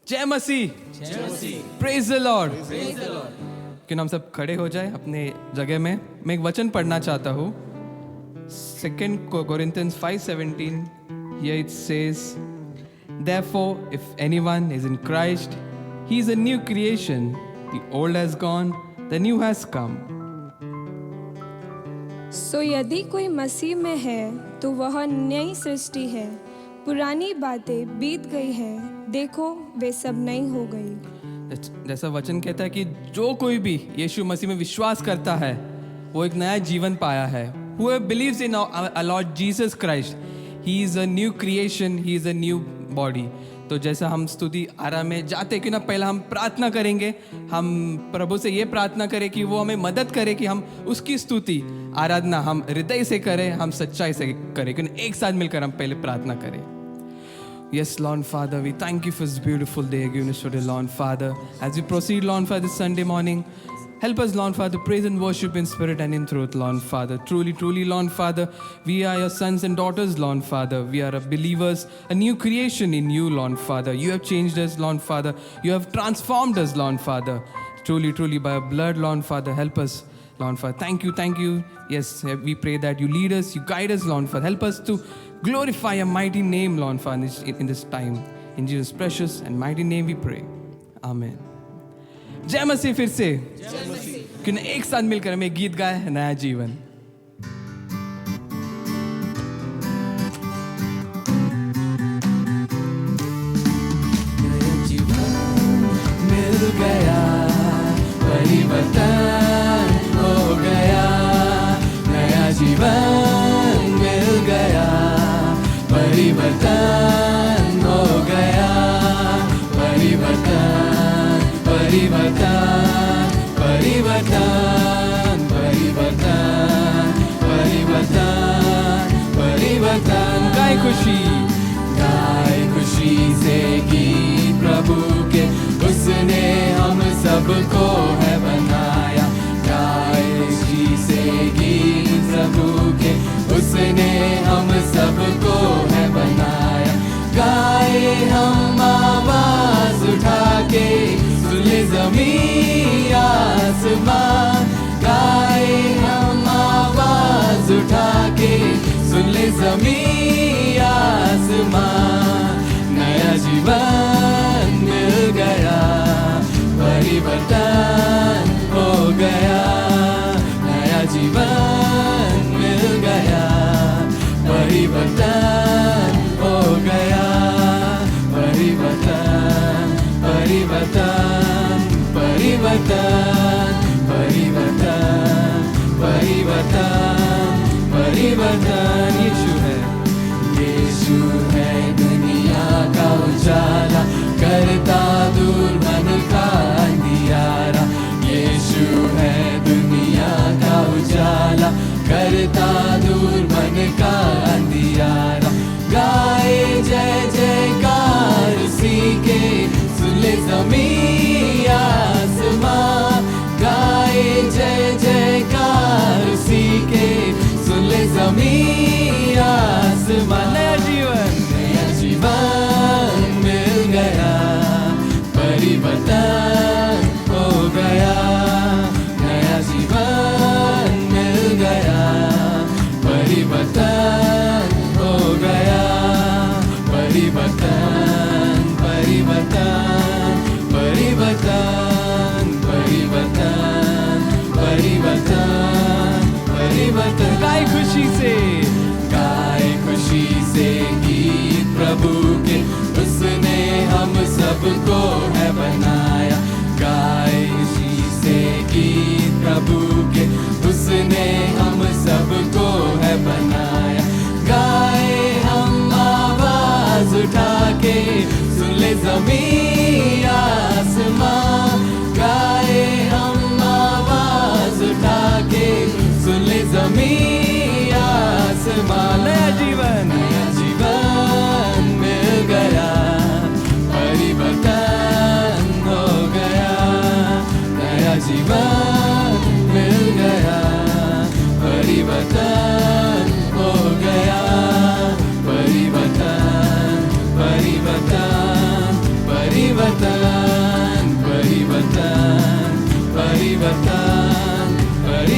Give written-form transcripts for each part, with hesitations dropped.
जय मसीह, praise the Lord. क्यों हम सब खड़े हो जाए अपने जगह में। मैं एक वचन पढ़ना चाहता हूँ, 2 Corinthians 5:17। Here it says, therefore if anyone is in Christ, he is a new creation. The old has gone, the new has come. सो यदि कोई मसीह में है तो वह नई सृष्टि है, पुरानी बातें बीत गई हैं, देखो वे सब नई हो गई। जैसा वचन कहता है कि जो कोई भी यीशु मसीह में विश्वास करता है वो एक नया जीवन पाया है। Whoever believes in our Lord Jesus Christ, he is a new creation, he is a new body. तो जैसा हम स्तुति आराम में जाते कि ना, पहला हम प्रार्थना करेंगे, हम प्रभु से ये प्रार्थना करें कि वो हमें मदद करे कि हम उसकी स्तुति आराधना हम हृदय से करें, हम सच्चाई से करें। क्योंकि एक साथ मिलकर हम पहले प्रार्थना करें। Yes, Lord Father, we thank you for this beautiful day given us today, Lord Father. As we proceed, Lord Father, this Sunday morning, help us, Lord Father, to praise and worship in spirit and in truth, Lord Father. Truly, truly, Lord Father, we are your sons and daughters, Lord Father. We are believers, a new creation in you, Lord Father. You have changed us, Lord Father. You have transformed us, Lord Father. Truly, truly, by your blood, Lord Father, help us, Lord Father. Thank you, thank you. Yes, we pray that you lead us, you guide us, Lord Father. Help us to glorify your mighty name, Lord Father, in this time. In Jesus' precious and mighty name we pray. Amen. जय मसीह। फिर से क्यों एक साथ मिलकर हम एक गीत गाए, नया जीवन। नया जीवन मिल गया, परिवर्तन हो गया। नया जीवन मिल गया, परिवर्तन हो गया। परिवर्तन, परिवर्तन, परिवर्तन, परिवर्तन, परिवर्तन, परिवर्तन। गाय खुशी से गीत प्रभु के, उसने हम सबको है बनाया। गाय खुशी से गीत प्रभु के, उसने हम सबको है बनाया। गाए हम आवाज उठा के, सुने ज़मीं आसमां। गाए हम आवाज उठा के, सुन ले ज़मीं आसमां। नया जीवन मिल गया, परिवर्तन हो गया। नया जीवन मिल गया, परिवर्तन हो गया। परिवर्तन, परिवर्तन, परिवर्तन, परिवर्तन, परिवर्तन, परिवर्तन। यीशु है दुनिया का उजाला, करता दूर मन का अंधियारा। यीशु है दुनिया का उजाला, करता दूर मन का अंधियारा। गाए जय जयकार उसी के, सुन ले ज़मीं आसमां।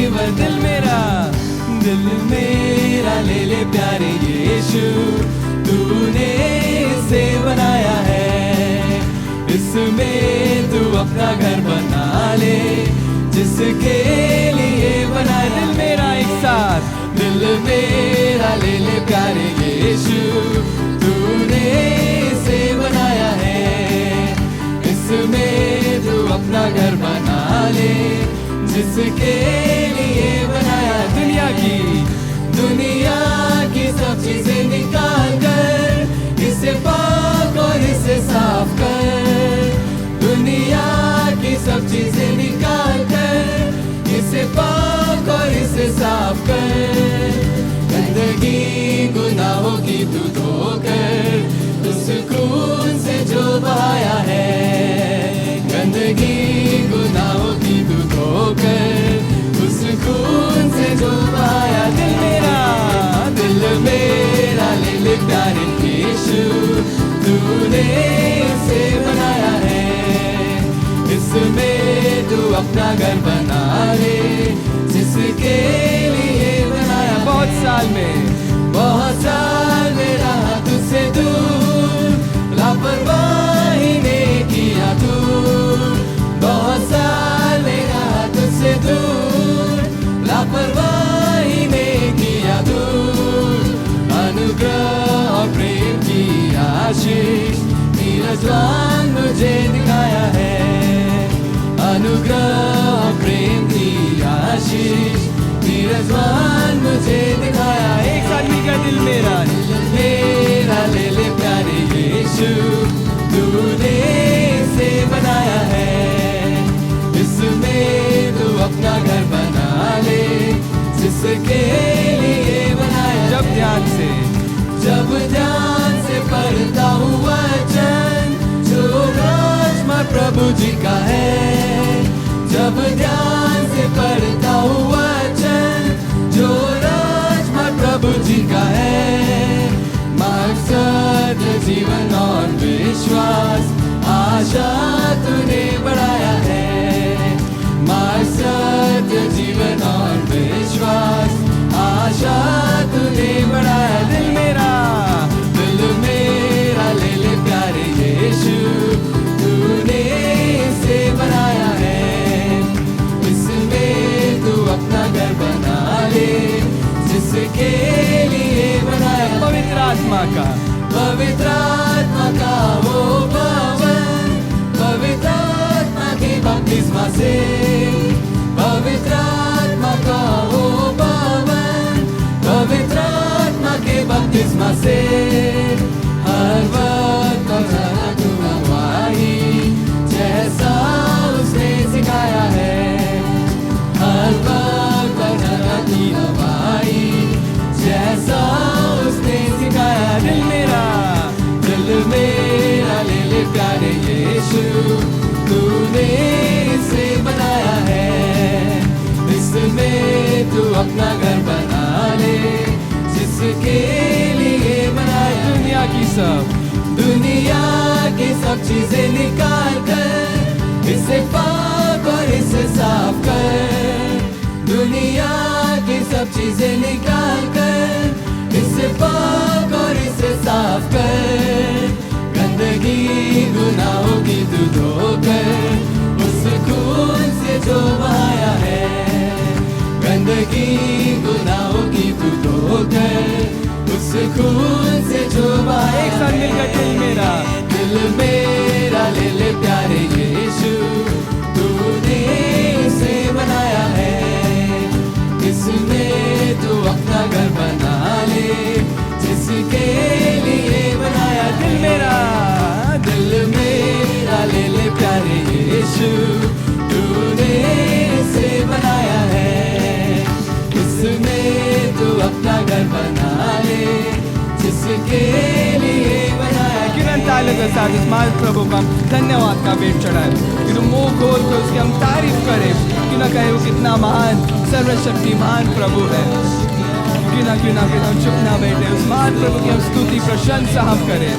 गिवर दिल मेरा ले ले प्यारे यीशु, तूने इसे बनाया है, इसमें तू अपना घर बना ले, जिसके लिए बनाया। दिल मेरा एक साथ, दिल मेरा ले ले प्यारे यीशु, तूने इसे बनाया है, इसमें तू अपना घर बना ले, जिसके लिए बनाया। दुनिया की सब चीजें निकाल कर इसे पाक और इसे साफ कर, दुनिया की सब चीजें निकाल कर इसे पाक और इसे साफ कर, गंदगी गुनाहों की तू धोकर उस खून से जो बहाया है, गंदगी गुनाहों की तू धोकर उस खून से जो बहाया। दिल मेरा ले ले प्यारे यीशु, तूने इसे बनाया है, इसमें तू अपना घर बना ले, जिसके लिए बनाया। बहुत साल में रहा तुझसे दूर, लापरवाही ने किया दूर, बहुत साल में रहा तुझसे दूर, लापरवाही ने किया दूर, अनुग्रह और प्रेम की आशीष नीरजवान मुझे दिखाया है, अनुग्रह और प्रेम की आशीष नीरजवान मुझे दिखाया। एक साथ मिलकर दिल मेरा ले ले प्यारे यीशु, तूने इसे बनाया है, इसमें तू अपना घर बना ले, जिसके लिए बनाया। जब ध्यान से पढ़ता हूँ वचन जो राजमा प्रभु जी का है, जब ध्यान से पढ़ता हूँ वचन जो राजमा प्रभु जी का है, मकसद जीवन और विश्वास आशा तूने बढ़ाया है, मकसद जीवन और विश्वास आशा तूने बढ़ाया। दिल मेरा ले ले प्यारे यीशु, तूने इसे बनाया है, इसमें तू अपना घर बना ले, जिसके लिए बनाया। पवित्र आत्मा का वो भवन, पवित्र आत्मा की बपतिस्मा से, पवित्र आत्मा का वो भवन, पवित्र आत्मा के बपतिस्मा से, हर वक्त तू गवाही जैसा उसने सिखाया है, हर वक्त की गवाही जैसा उसने सिखाया। दिल मेरा ले ले प्यारे यीशु, तूने इसे बनाया है, इसमें तू अपना घर बना ले, जिसके लिए बनाया। दुनिया की सब चीजें निकाल कर इसे पाक और इसे साफ कर, दुनिया की सब चीजें निकाल कर इसे पाक और इसे साफ कर, गंदगी गुनाहों की तू धोकर उस खून से जो बहाया है, गंदगी गुनाहों की तू धोकर उस खून से जो बहाया। एक साथ मिलकर दिल मेरा ले ले प्यारे यीशु, तूने इसे बनाया है, इसमें तू अपना घर बना ले, जिसके लिए बनाया। दिल मेरा ले ले प्यारे यीशु, तूने इसे बनाया है, इसमें तू अपना घर बना ले, जिसके लिए बनाया। किरण तालियों के साथ इस महान प्रभु का हम धन्यवाद का पेट चढ़ाए, कि मुंह खोल कर उसकी हम तारीफ करें, क्यों ना कहे वो कितना महान सर्वशक्तिमान प्रभु है। क्यों ना हम चुप ना बैठे, उस महान प्रभु की हम स्तुति प्रशंसा हम करें।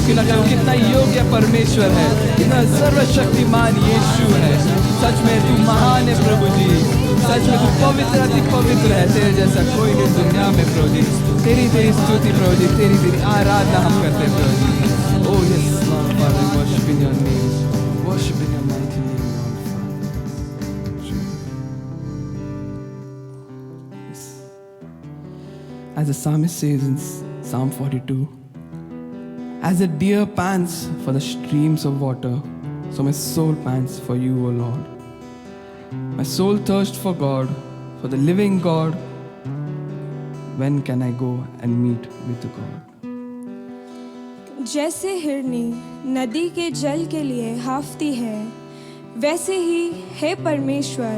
क्यों ना कहे वो कितना योग्य परमेश्वर है, कितना सर्वशक्तिमान यीशु है। सच में तू महान है प्रभु जी, सच में तू पवित्र अति पवित्र है, तेरे जैसा कोई नहीं दुनिया में प्रभु जी। तेरी स्तुति प्रभु जी, तेरी आराधना हम करते हैं प्रभु जी। Oh yes, Lord Father, worship in your name, worship in your mighty name, Lord Father. Yes. As the psalmist says in Psalm 42, as a deer pants for the streams of water, so my soul pants for you, O Lord. My soul thirsts for God, for the living God. When can I go and meet with God? जैसे हिरनी नदी के जल के लिए हाफती है, वैसे ही हे परमेश्वर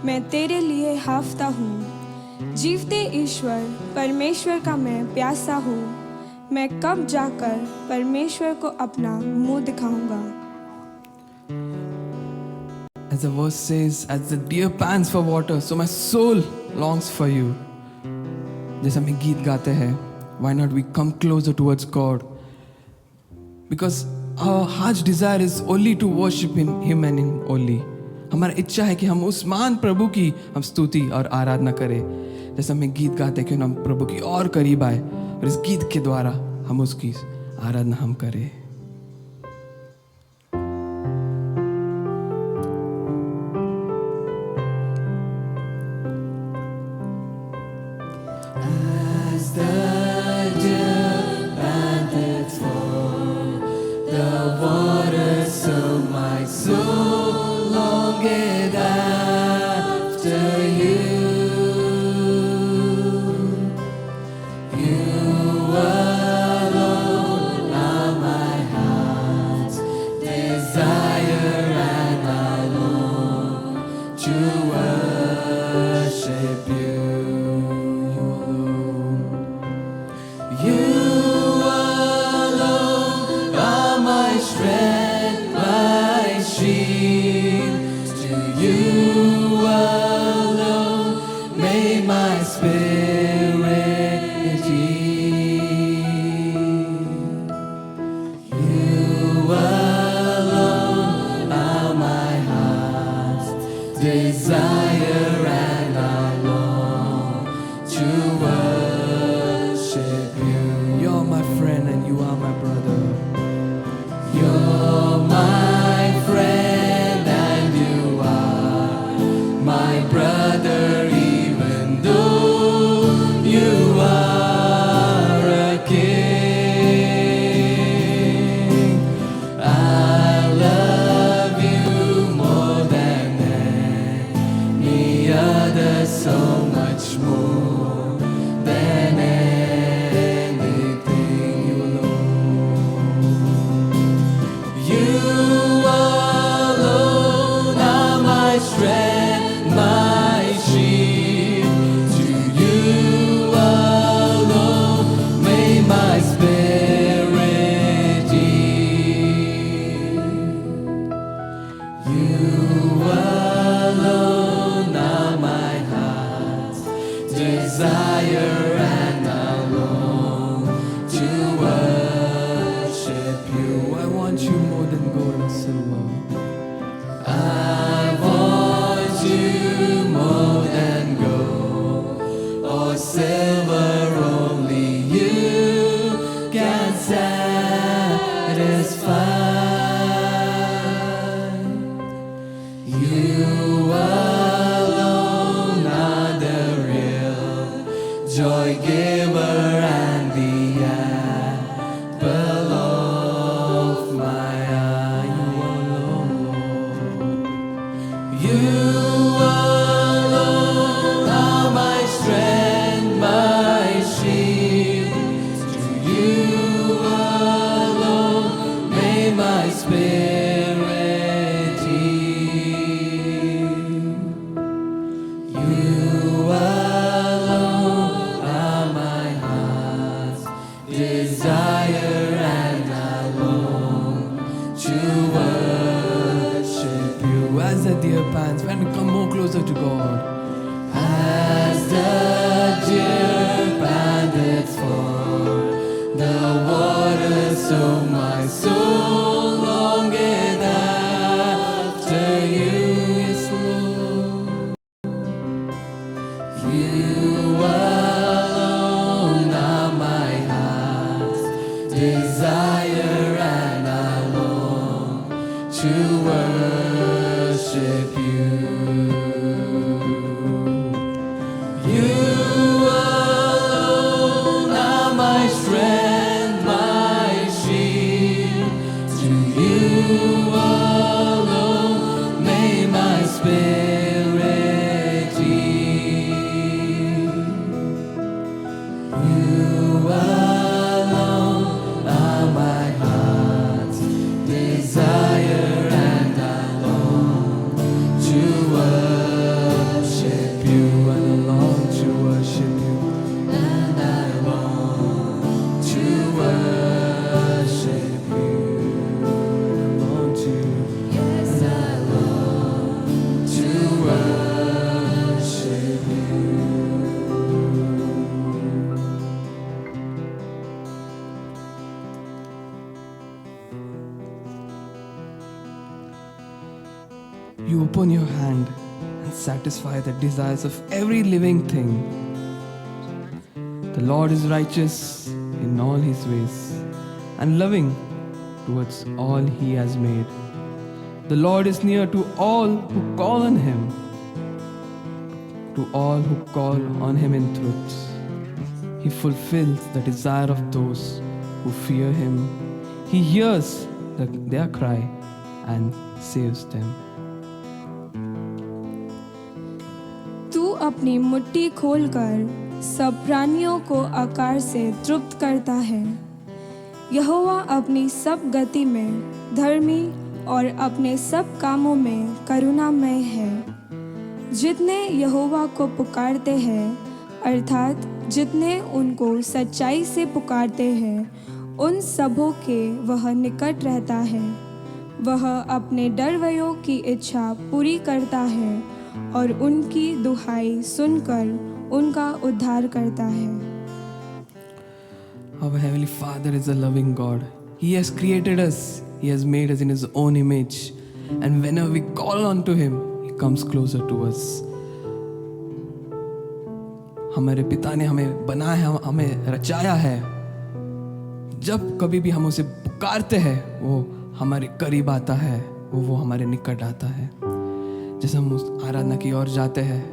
मैं तेरे लिए हाफता हूँ। जीवते ईश्वर परमेश्वर का मैं प्यासा हूँ। मैं कब जाकर परमेश्वर को अपना मुंह दिखाऊंगा। As the verse says, as the deer pants for water, so my soul longs for you. जैसा हम गीत गाते हैं, why not we come closer towards God? Because our heart's desire is only to worship Him and Him only. हमारा इच्छा है कि हम उस महान प्रभु की हम स्तुति और आराधना करें। जैसा हम गीत गाते हैं कि हम प्रभु की और करीब आए और इस गीत के द्वारा हम उसकी आराधना हम करें। You alone are my heart's desire, and I long to worship you. You alone are my strength, my shield. To you alone may my spirit yield. You alone are my heart's desire, and I long to worship you. And I long to worship you. And I long to worship you. I long to. Yes, I long to worship you. You open your hand and satisfy the desires of every living thing. The Lord is righteous in all his ways and loving towards all he has made. The Lord is near to all who call on him, to all who call on him in truth. He fulfills the desire of those who fear him. He hears their cry and saves them. तू अपनी मुट्ठी खोलकर सब प्राणियों को आकार से तृप्त करता है। यहोवा अपनी सब गति में धर्मी और अपने सब कामों में करुणामय है। जितने यहोवा को पुकारते हैं, अर्थात जितने उनको सच्चाई से पुकारते हैं, उन सबों के वह निकट रहता है। वह अपने डरवैयों की इच्छा पूरी करता है और उनकी दुहाई सुनकर उनका उद्धार करता है। Our Heavenly Father is a loving God. He has created us. He has made us in His own image. And whenever we call on to Him, He comes closer to us. हमारे पिता ने हमें बनाया है, हमें रचाया है। जब कभी भी हम उसे पुकारते हैं, वो हमारे करीब आता है, वो हमारे निकट आता है। जैसे हम उस आराधना की ओर जाते हैं,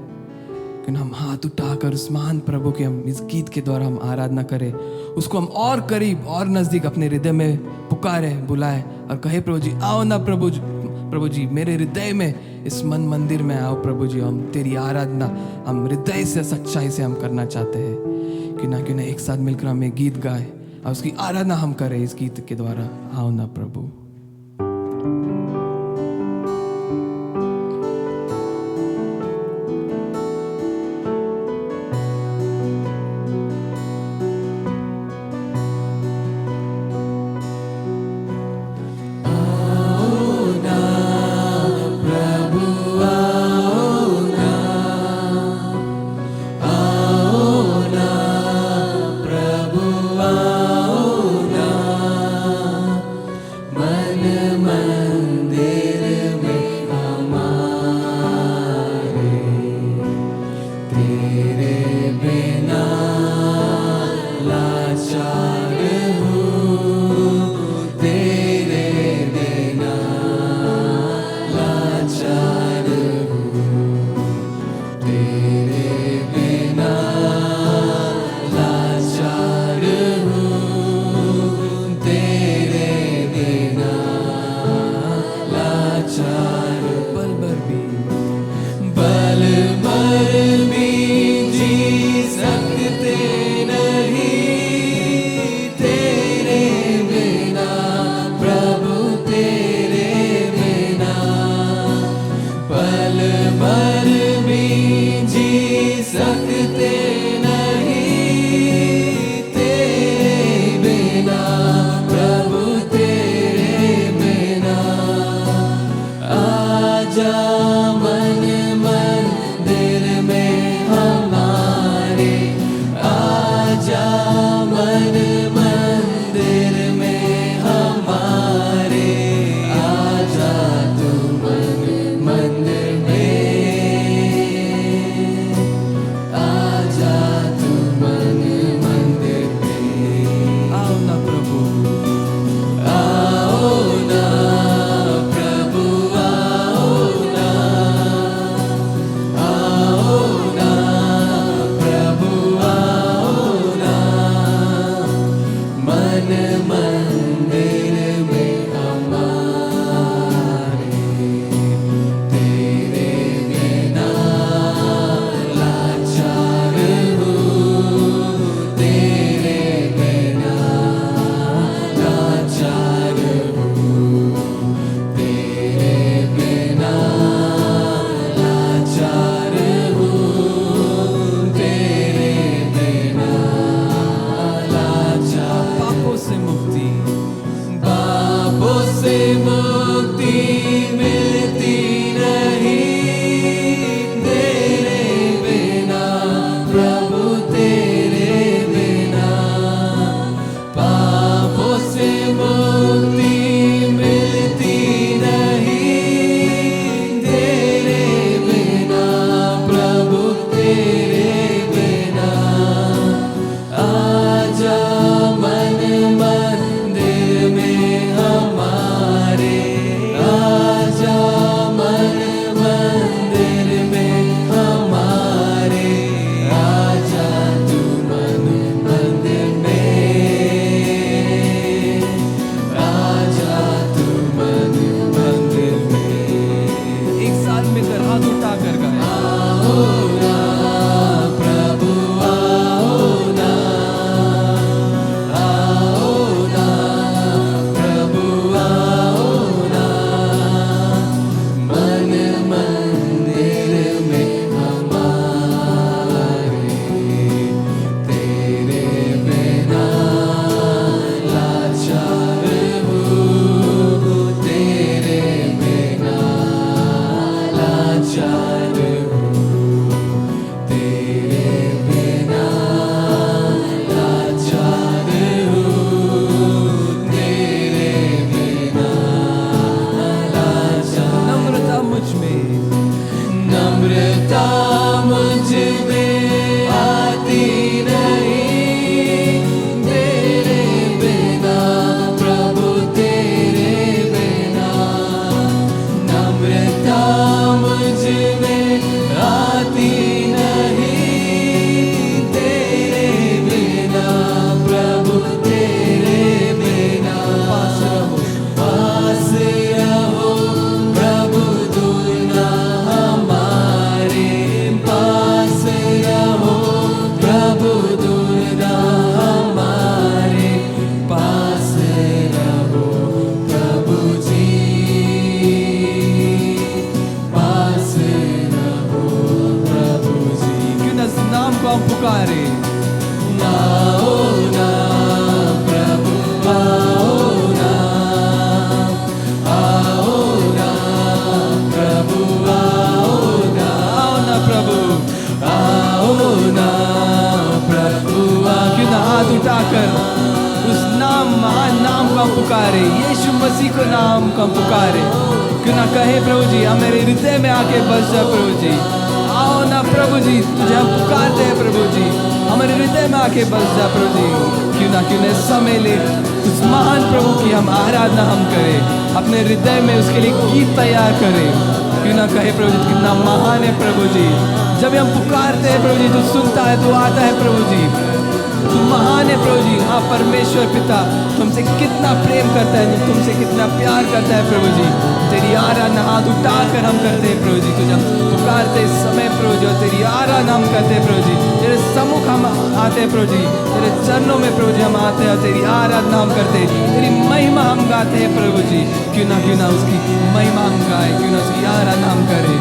कि हम हाथ उठाकर उस महान प्रभु के हम इस गीत के द्वारा हम आराधना करें, उसको हम और करीब और नज़दीक अपने हृदय में पुकारे, बुलाए और कहे, प्रभु जी आओ ना, प्रभु जी मेरे हृदय में, इस मन मंदिर में आओ प्रभु जी। हम तेरी आराधना हम हृदय से सच्चाई से हम करना चाहते हैं। क्यों ना एक साथ मिलकर हम एक गीत गाए और उसकी आराधना हम करें इस गीत के द्वारा। आओ ना प्रभु। नाम को हम पुकारे। आओ ना प्रभु आओ ना, आओ ना प्रभु आओ ना, आओ ना प्रभु, आओ ना प्रभु आओ। क्यों ना हाथ उठाकर उस नाम, महान नाम को हम पुकारे, यीशु मसीह को नाम को हम पुकारे। क्यों ना कहे प्रभु जी, हम मेरे हृदय में आके बस जा प्रभु जी। आओ ना प्रभु जी, तुझे हम पुकारते हैं प्रभु जी, हमारे हृदय में आके बस जा प्रभु जी। क्यों ना समय ले उस महान प्रभु की हम आराधना हम करें, अपने हृदय में उसके लिए गीत तैयार करें। क्यों ना कहे प्रभु जी, कितना महान है प्रभु जी। जब हम पुकारते हैं प्रभु जी, तू सुनता है, तू आता है प्रभु जी। तू महान है प्रभु जी। हाँ परमेश्वर पिता तुमसे कितना प्रेम करता है, तुमसे कितना प्यार करता है प्रभु जी। तेरी आराधना हाथ उठाकर हम करते हैं प्रभु जी, तुझे हम पुकारते इस समय प्रभु जी, और तेरी आराधना हम करते हैं प्रभु जी। तेरे सम्मुख हम आते हैं प्रभु जी, तेरे चरणों में प्रभु जी हम आते हैं और तेरी आराधना हम करते हैं, तेरी महिमा हम गाते हैं प्रभु जी। क्यों ना उसकी महिमा हम गाए, क्यों ना उसकी आराधना हम करें।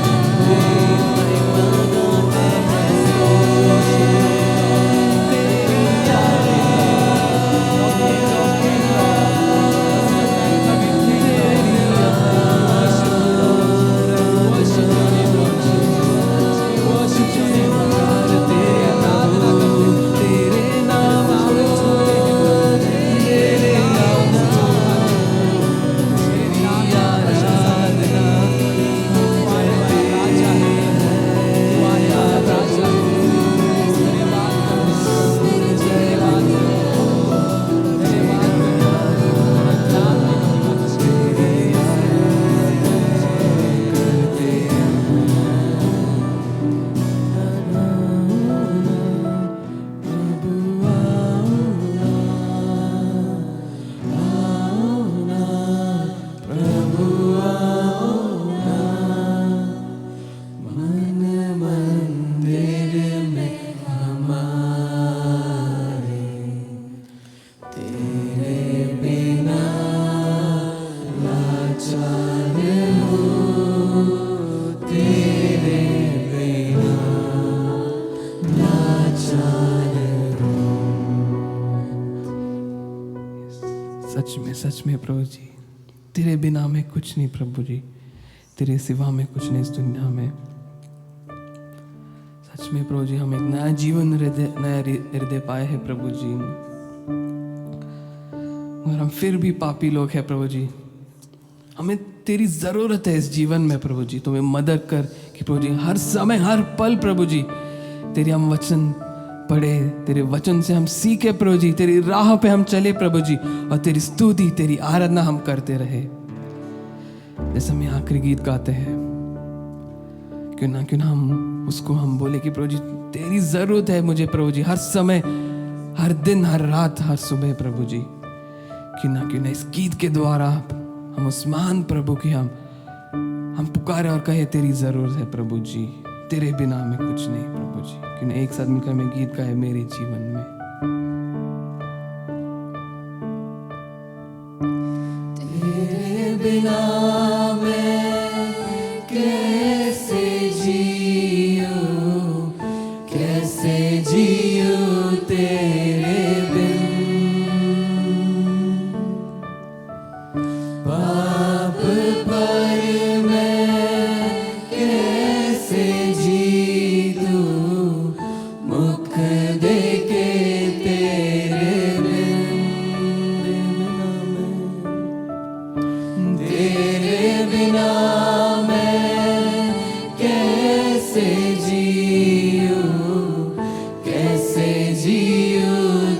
सच में प्रभु जी, तेरे बिना में कुछ नहीं प्रभु जी, तेरे सिवा में कुछ नहीं इस दुनिया में। सच में प्रभु जी, हम एक नया जीवन, नया हृदय पाए हैं प्रभु जी। और हम फिर भी पापी लोग हैं प्रभु जी, हमें तेरी जरूरत है इस जीवन में प्रभु जी। तुम्हें मदद कर कि प्रभु जी हर समय हर पल प्रभु जी तेरे हम वचन पढ़े, तेरे वचन से हम सीखे प्रभु जी, तेरी राह पे हम चले प्रभु जी, और तेरी स्तुति तेरी आराधना हम करते रहे। जैसे हम आखिरी गीत गाते हैं, क्यों ना हम उसको हम बोले कि प्रभु जी तेरी जरूरत है मुझे प्रभु जी, हर समय हर दिन हर रात हर सुबह प्रभु जी। क्यों ना इस गीत के द्वारा हम उस महान प्रभु की हम पुकारे और कहे तेरी जरूरत है प्रभु जी, तेरे बिना में कुछ नहीं प्रभु जी। क्यों एक साथ मिलकर मैं गीत गाए मेरे जीवन में। तेरे बिना मैं कैसे जीऊं, कैसे जीऊं तेरे बिन। पाप पर मैं कैसे जी दूं, मुख देके तेरे बिन। तेरे बिना मैं कैसे जीऊं, कैसे जीऊं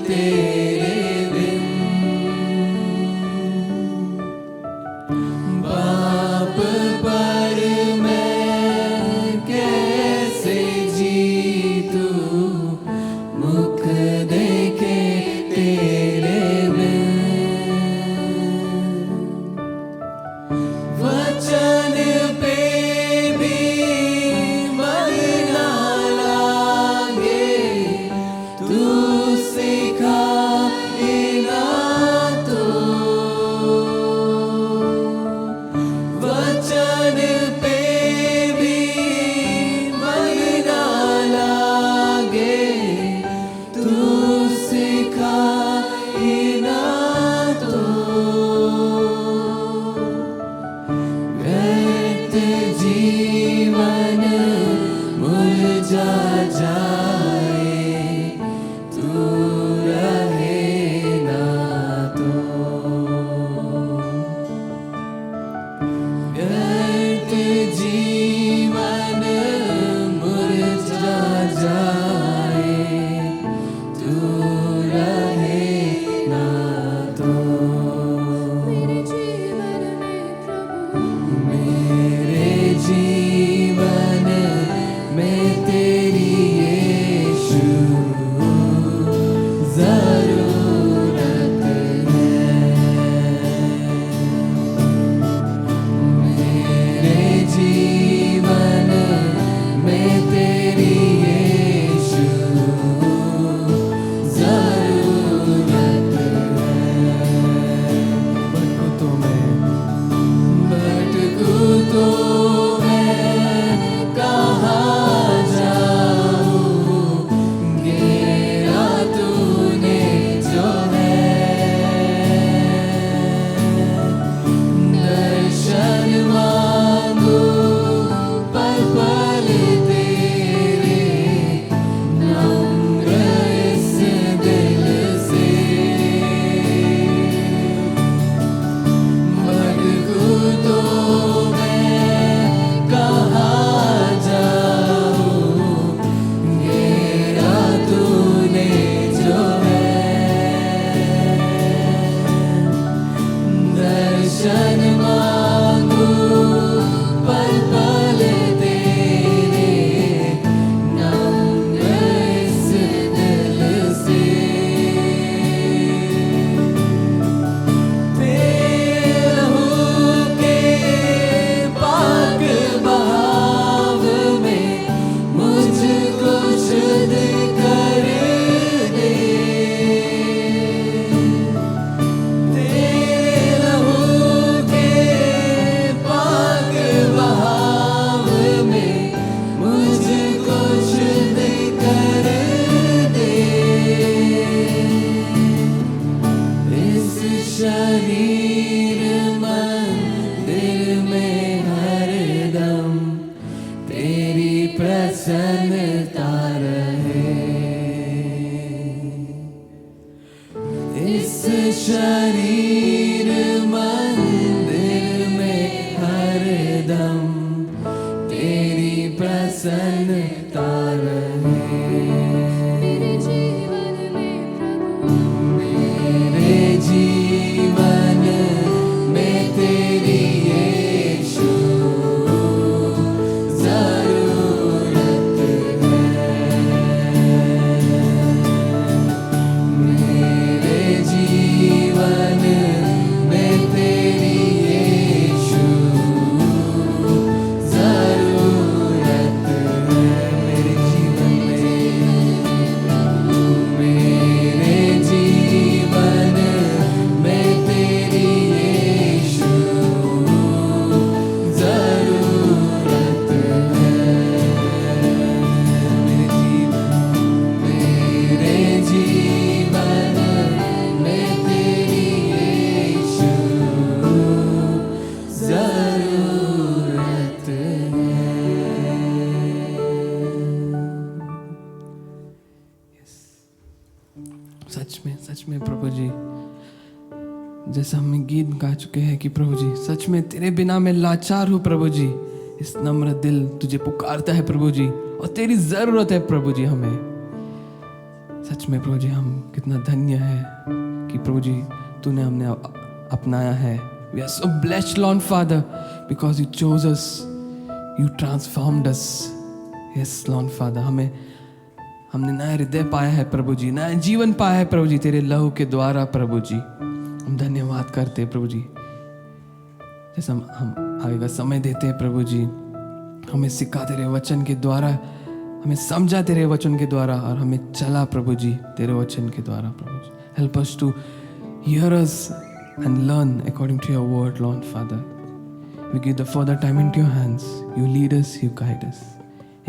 शरीर मंदिर में हरदम तेरी प्रसन्नता रहे। मेरे जीवन में तेरी यीशु जरूरत है। मेरे जीवन में तेरी यीशु जरूरत है। मेरे जीवन में तेरी यीशु जरूरत है। मेरे जीवन में तेरी यीशु जरूरत है। सच में प्रभु जी, जैसा हम गीत गा चुके हैं कि प्रभु जी सच में तेरे बिना मैं लाचार हूँ प्रभु जी। इस नम्र दिल तुझे पुकारता है प्रभु जी, और तेरी जरूरत है प्रभु जी हमें। सच में प्रभु जी हम कितना धन्य है कि प्रभु जी तूने हमने अपनाया है। We are so blessed Lord Father because you chose us, you transformed us. Yes Lord Father, हमने नया हृदय पाया है प्रभु जी, नया जीवन पाया है प्रभु जी तेरे लहू के द्वारा प्रभु जी। हम धन्यवाद करते हैं प्रभु जी। जैसे हम आगे का समय देते हैं प्रभु जी, हमें सिखा तेरे वचन के द्वारा, हमें समझा तेरे वचन के द्वारा, और हमें चला प्रभु जी तेरे वचन के द्वारा प्रभु जी। Help us to hear us and learn according to your word lord father. We give the further time into your hands. You lead us, you guide us.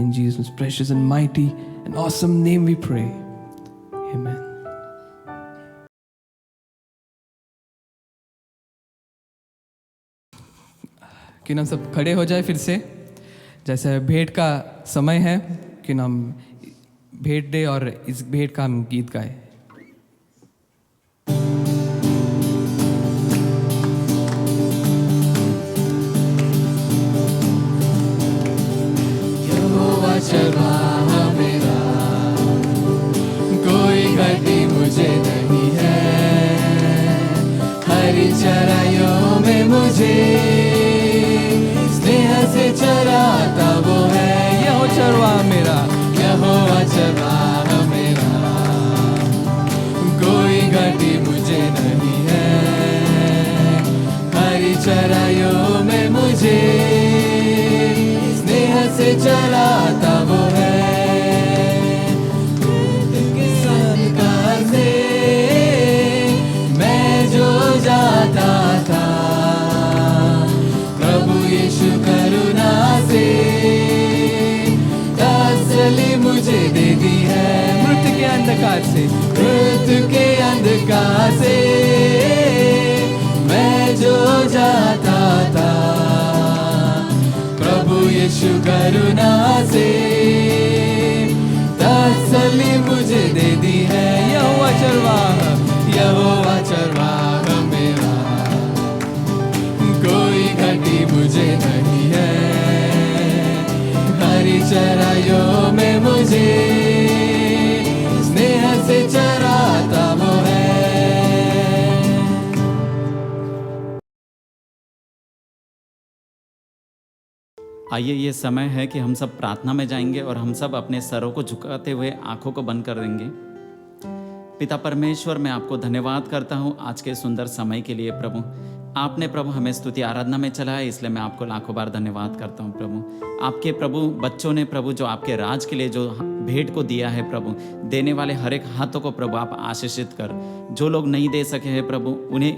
In Jesus' precious and mighty and awesome name we pray. Amen. कि हम सब खड़े हो जाए फिर से, जैसे भेंट का समय है कि हम भेंट दे और इस भेंट का हम गीत गाए। चरवाह मेरा, कोई घटी मुझे नहीं है। हरी चराइयों में मुझे स्नेह से चराता वो है। यहो चरवाह मेरा, यहोवा चरवाह मेरा, कोई घटी मुझे नहीं है। हरी चराइयों में मुझे से चलाता वो है। संस्कार से मैं जो जाता था, प्रभु यीशु करुणा से तसल्ली मुझे दे दी है। मृत्यु के अंधकार से, मृत्यु के अंधकार से मैं जो जाता था, प्रभु यीशु करुणा से तसल्ली मुझे दे दी है। यहोवा चरवाह, यहोवा चरवाह मेरा, कोई घटी मुझे नहीं है। हरी चराइयों में मुझे स्नेह से चराता वो है। आइए, ये समय है कि हम सब प्रार्थना में जाएंगे और हम सब अपने सरों को झुकाते हुए आंखों को बंद कर देंगे। पिता परमेश्वर, मैं आपको धन्यवाद करता हूँ आज के सुंदर समय के लिए। प्रभु, आपने प्रभु हमें स्तुति आराधना में चलाया, इसलिए मैं आपको लाखों बार धन्यवाद करता हूँ। प्रभु, आपके प्रभु बच्चों ने प्रभु जो आपके राज के लिए जो भेंट को दिया है, प्रभु देने वाले हर एक हाथों को प्रभु आप आशीषित कर। जो लोग नहीं दे सके हैं प्रभु, उन्हें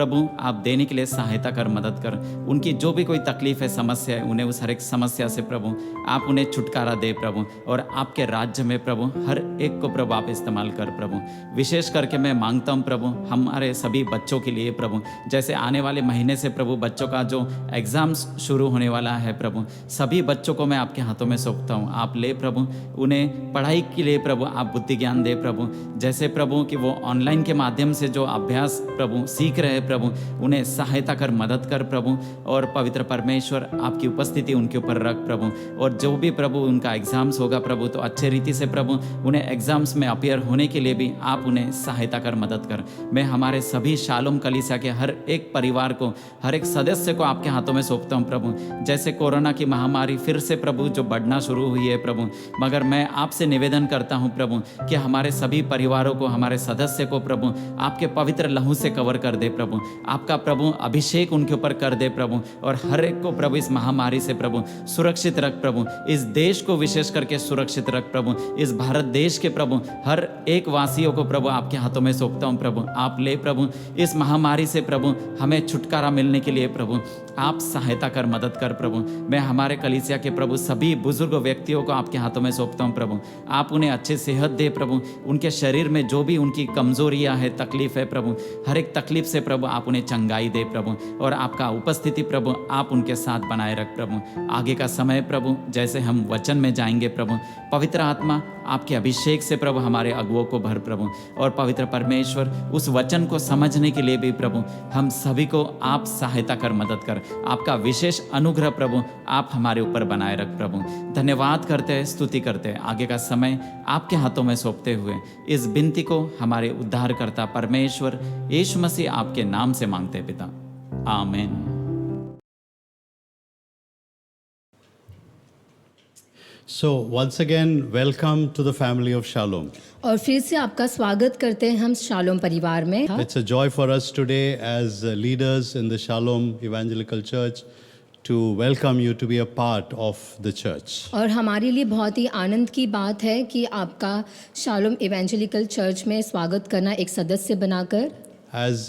प्रभु आप देने के लिए सहायता कर, मदद कर। उनकी जो भी कोई तकलीफ है, समस्या है, उन्हें उस हर एक समस्या से प्रभु आप उन्हें छुटकारा दे प्रभु, और आपके राज्य में प्रभु हर एक को प्रभु आप इस्तेमाल कर प्रभु। विशेष करके मैं मांगता हूँ प्रभु हमारे सभी बच्चों के लिए प्रभु, जैसे आने वाले महीने से प्रभु बच्चों का जो एग्ज़ाम्स शुरू होने वाला है प्रभु, सभी बच्चों को मैं आपके हाथों में सौंपता हूँ। आप ले प्रभु, उन्हें पढ़ाई के लिए प्रभु आप बुद्धि ज्ञान दे प्रभु, जैसे प्रभु कि वो ऑनलाइन के माध्यम से जो अभ्यास प्रभु सीख रहे हैं प्रभु, उन्हें सहायता कर, मदद कर प्रभु। और पवित्र परमेश्वर आपकी उपस्थिति उनके ऊपर रख प्रभु, और जो भी प्रभु उनका एग्ज़ाम्स होगा प्रभु, तो अच्छे रीति से प्रभु उन्हें एग्ज़ाम्स में अपीयर होने के लिए भी आप उन्हें सहायता कर, मदद कर। मैं हमारे सभी शालोम कलीसिया के हर एक परिवार को, हर एक सदस्य को आपके हाथों में सौंपता हूँ प्रभु। जैसे कोरोना की महामारी फिर से प्रभु जो बढ़ना शुरू हुई है प्रभु, मगर मैं आपसे निवेदन करता हूँ प्रभु कि हमारे सभी परिवारों को, हमारे सदस्य को प्रभु आपके पवित्र लहू से कवर कर दे प्रभु, आपका प्रभु अभिषेक उनके ऊपर कर दे प्रभु, और हर एक को प्रभु इस महामारी से प्रभु सुरक्षित रख प्रभु। इस देश को विशेष करके सुरक्षित रख प्रभु, इस भारत देश के प्रभु हर एक वासियों को प्रभु आपके हाथों में सौंपता हूँ प्रभु। आप ले प्रभु इस महामारी से प्रभु हमें छुटकारा मिलने के लिए प्रभु आप सहायता कर, मदद कर प्रभु। मैं हमारे कलीसिया के प्रभु सभी बुजुर्ग व्यक्तियों को आपके हाथों में सौंपता हूँ प्रभु। आप उन्हें अच्छे सेहत दे प्रभु, उनके शरीर में जो भी उनकी कमजोरियाँ है, तकलीफ है प्रभु, हर एक तकलीफ से प्रभु आप उन्हें चंगाई दे प्रभु, और आपका उपस्थिति प्रभु आप उनके साथ बनाए रख प्रभु। आगे का समय प्रभु जैसे हम वचन में जाएंगे प्रभु, पवित्र आत्मा आपके अभिषेक से प्रभु हमारे अगुओं को भर प्रभु, और पवित्र परमेश्वर उस वचन को समझने के लिए भी प्रभु हम सभी को आप सहायता कर, मदद कर। आपका विशेष अनुग्रह प्रभु आप हमारे ऊपर बनाए रख प्रभु। धन्यवाद करते हैं, स्तुति करते हैं। आगे का समय आपके हाथों में सौंपते हुए इस विनती को हमारे उद्धारकर्ता परमेश्वर यीशु मसीह आपके नाम से मांगते हैं पिता, आमीन। So once again, welcome to the family of Shalom. और फिर से आपका स्वागत करते हैं हम शालोम परिवार में। It's a joy for us today as leaders in the Shalom Evangelical Church to welcome you to be a part of the church. और हमारे लिए बहुत ही आनंद की बात है कि आपका शालोम इवेंजेलिकल चर्च में स्वागत करना एक सदस्य बनाकर। As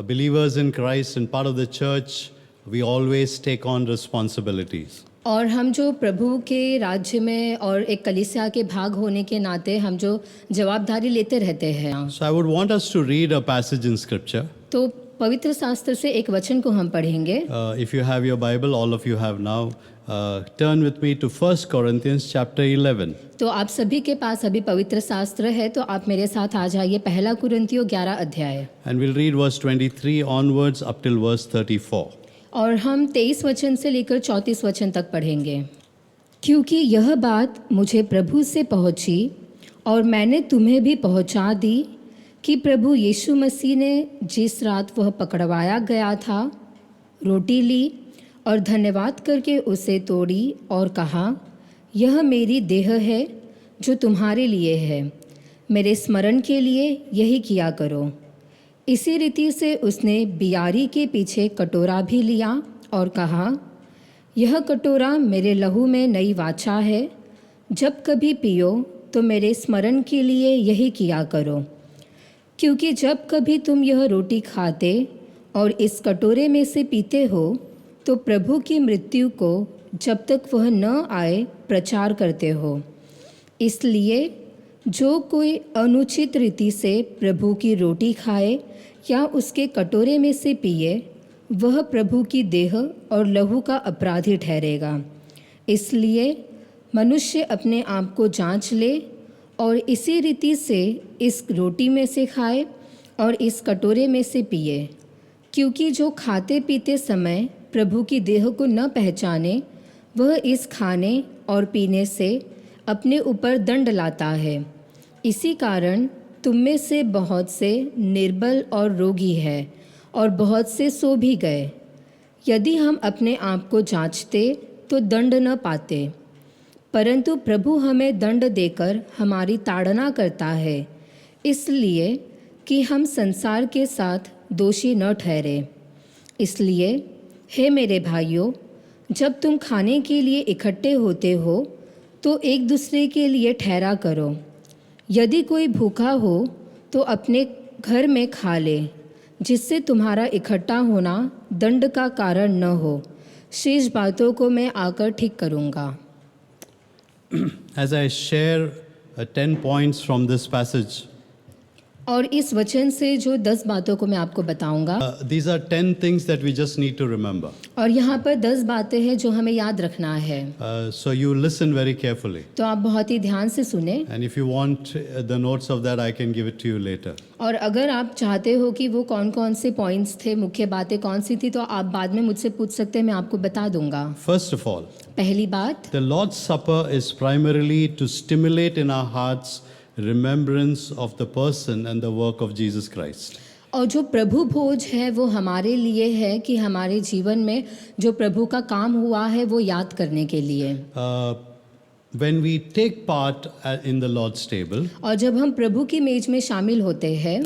believers in Christ and part of the church, we always take on responsibilities. और हम जो प्रभु के राज्य में और एक कलीसिया के भाग होने के नाते हम जो जवाबदारी लेते रहते हैं। So I would want us to read a passage in Scripture. तो पवित्र शास्त्र से एक वचन को हम पढ़ेंगे। If you have your Bible, all of you have now, turn with me to 1 Corinthians chapter 11. तो आप सभी के पास अभी पवित्र शास्त्र है, तो आप मेरे साथ आ जाइए पहला कुरिन्थियों 11 अध्याय। And we'll read verse 23 onwards up till verse 34. और हम 23 वचन से लेकर 34 वचन तक पढ़ेंगे। क्योंकि यह बात मुझे प्रभु से पहुंची और मैंने तुम्हें भी पहुंचा दी कि प्रभु यीशु मसीह ने जिस रात वह पकड़वाया गया था, रोटी ली और धन्यवाद करके उसे तोड़ी और कहा, यह मेरी देह है जो तुम्हारे लिए है, मेरे स्मरण के लिए यही किया करो। इसी रीति से उसने बियारी के पीछे कटोरा भी लिया और कहा, यह कटोरा मेरे लहू में नई वाचा है, जब कभी पियो तो मेरे स्मरण के लिए यही किया करो। क्योंकि जब कभी तुम यह रोटी खाते और इस कटोरे में से पीते हो तो प्रभु की मृत्यु को जब तक वह न आए प्रचार करते हो। इसलिए जो कोई अनुचित रीति से प्रभु की रोटी खाए या उसके कटोरे में से पिए, वह प्रभु की देह और लहू का अपराधी ठहरेगा। इसलिए मनुष्य अपने आप को जांच ले और इसी रीति से इस रोटी में से खाए और इस कटोरे में से पिए। क्योंकि जो खाते पीते समय प्रभु की देह को न पहचाने, वह इस खाने और पीने से अपने ऊपर दंड लाता है। इसी कारण तुम में से बहुत से निर्बल और रोगी है और बहुत से सो भी गए। यदि हम अपने आप को जांचते तो दंड न पाते, परंतु प्रभु हमें दंड देकर हमारी ताड़ना करता है, इसलिए कि हम संसार के साथ दोषी न ठहरे। इसलिए हे मेरे भाइयों, जब तुम खाने के लिए इकट्ठे होते हो तो एक दूसरे के लिए ठहरा करो। यदि कोई भूखा हो तो अपने घर में खा ले, जिससे तुम्हारा इकट्ठा होना दंड का कारण न हो। शेष बातों को मैं आकर ठीक करूँगा। As I share 10 points from this passage, और इस वचन से जो 10 बातों को मैं आपको बताऊंगा, these are 10 things that we just need to remember. और यहाँ पर 10 बातें हैं जो हमें याद रखना है। So you listen very carefully. तो आप बहुत ही ध्यान से सुने, And if you want the notes of that, I can give it to you later. और अगर आप चाहते हो कि वो कौन कौन से पॉइंट्स थे, मुख्य बातें कौन सी थी, तो आप बाद में मुझसे पूछ सकते हैं, मैं आपको बता दूंगा। First of all, पहली बात, the Lord's Supper is primarily to stimulate in our hearts remembrance of the person and the work of Jesus Christ. और जो प्रभु भोज है वो हमारे लिए है कि हमारे जीवन में जो प्रभु का काम हुआ है वो याद करने के लिए। When we take part in the Lord's table, और जब हम प्रभु की मेज में शामिल होते हैं,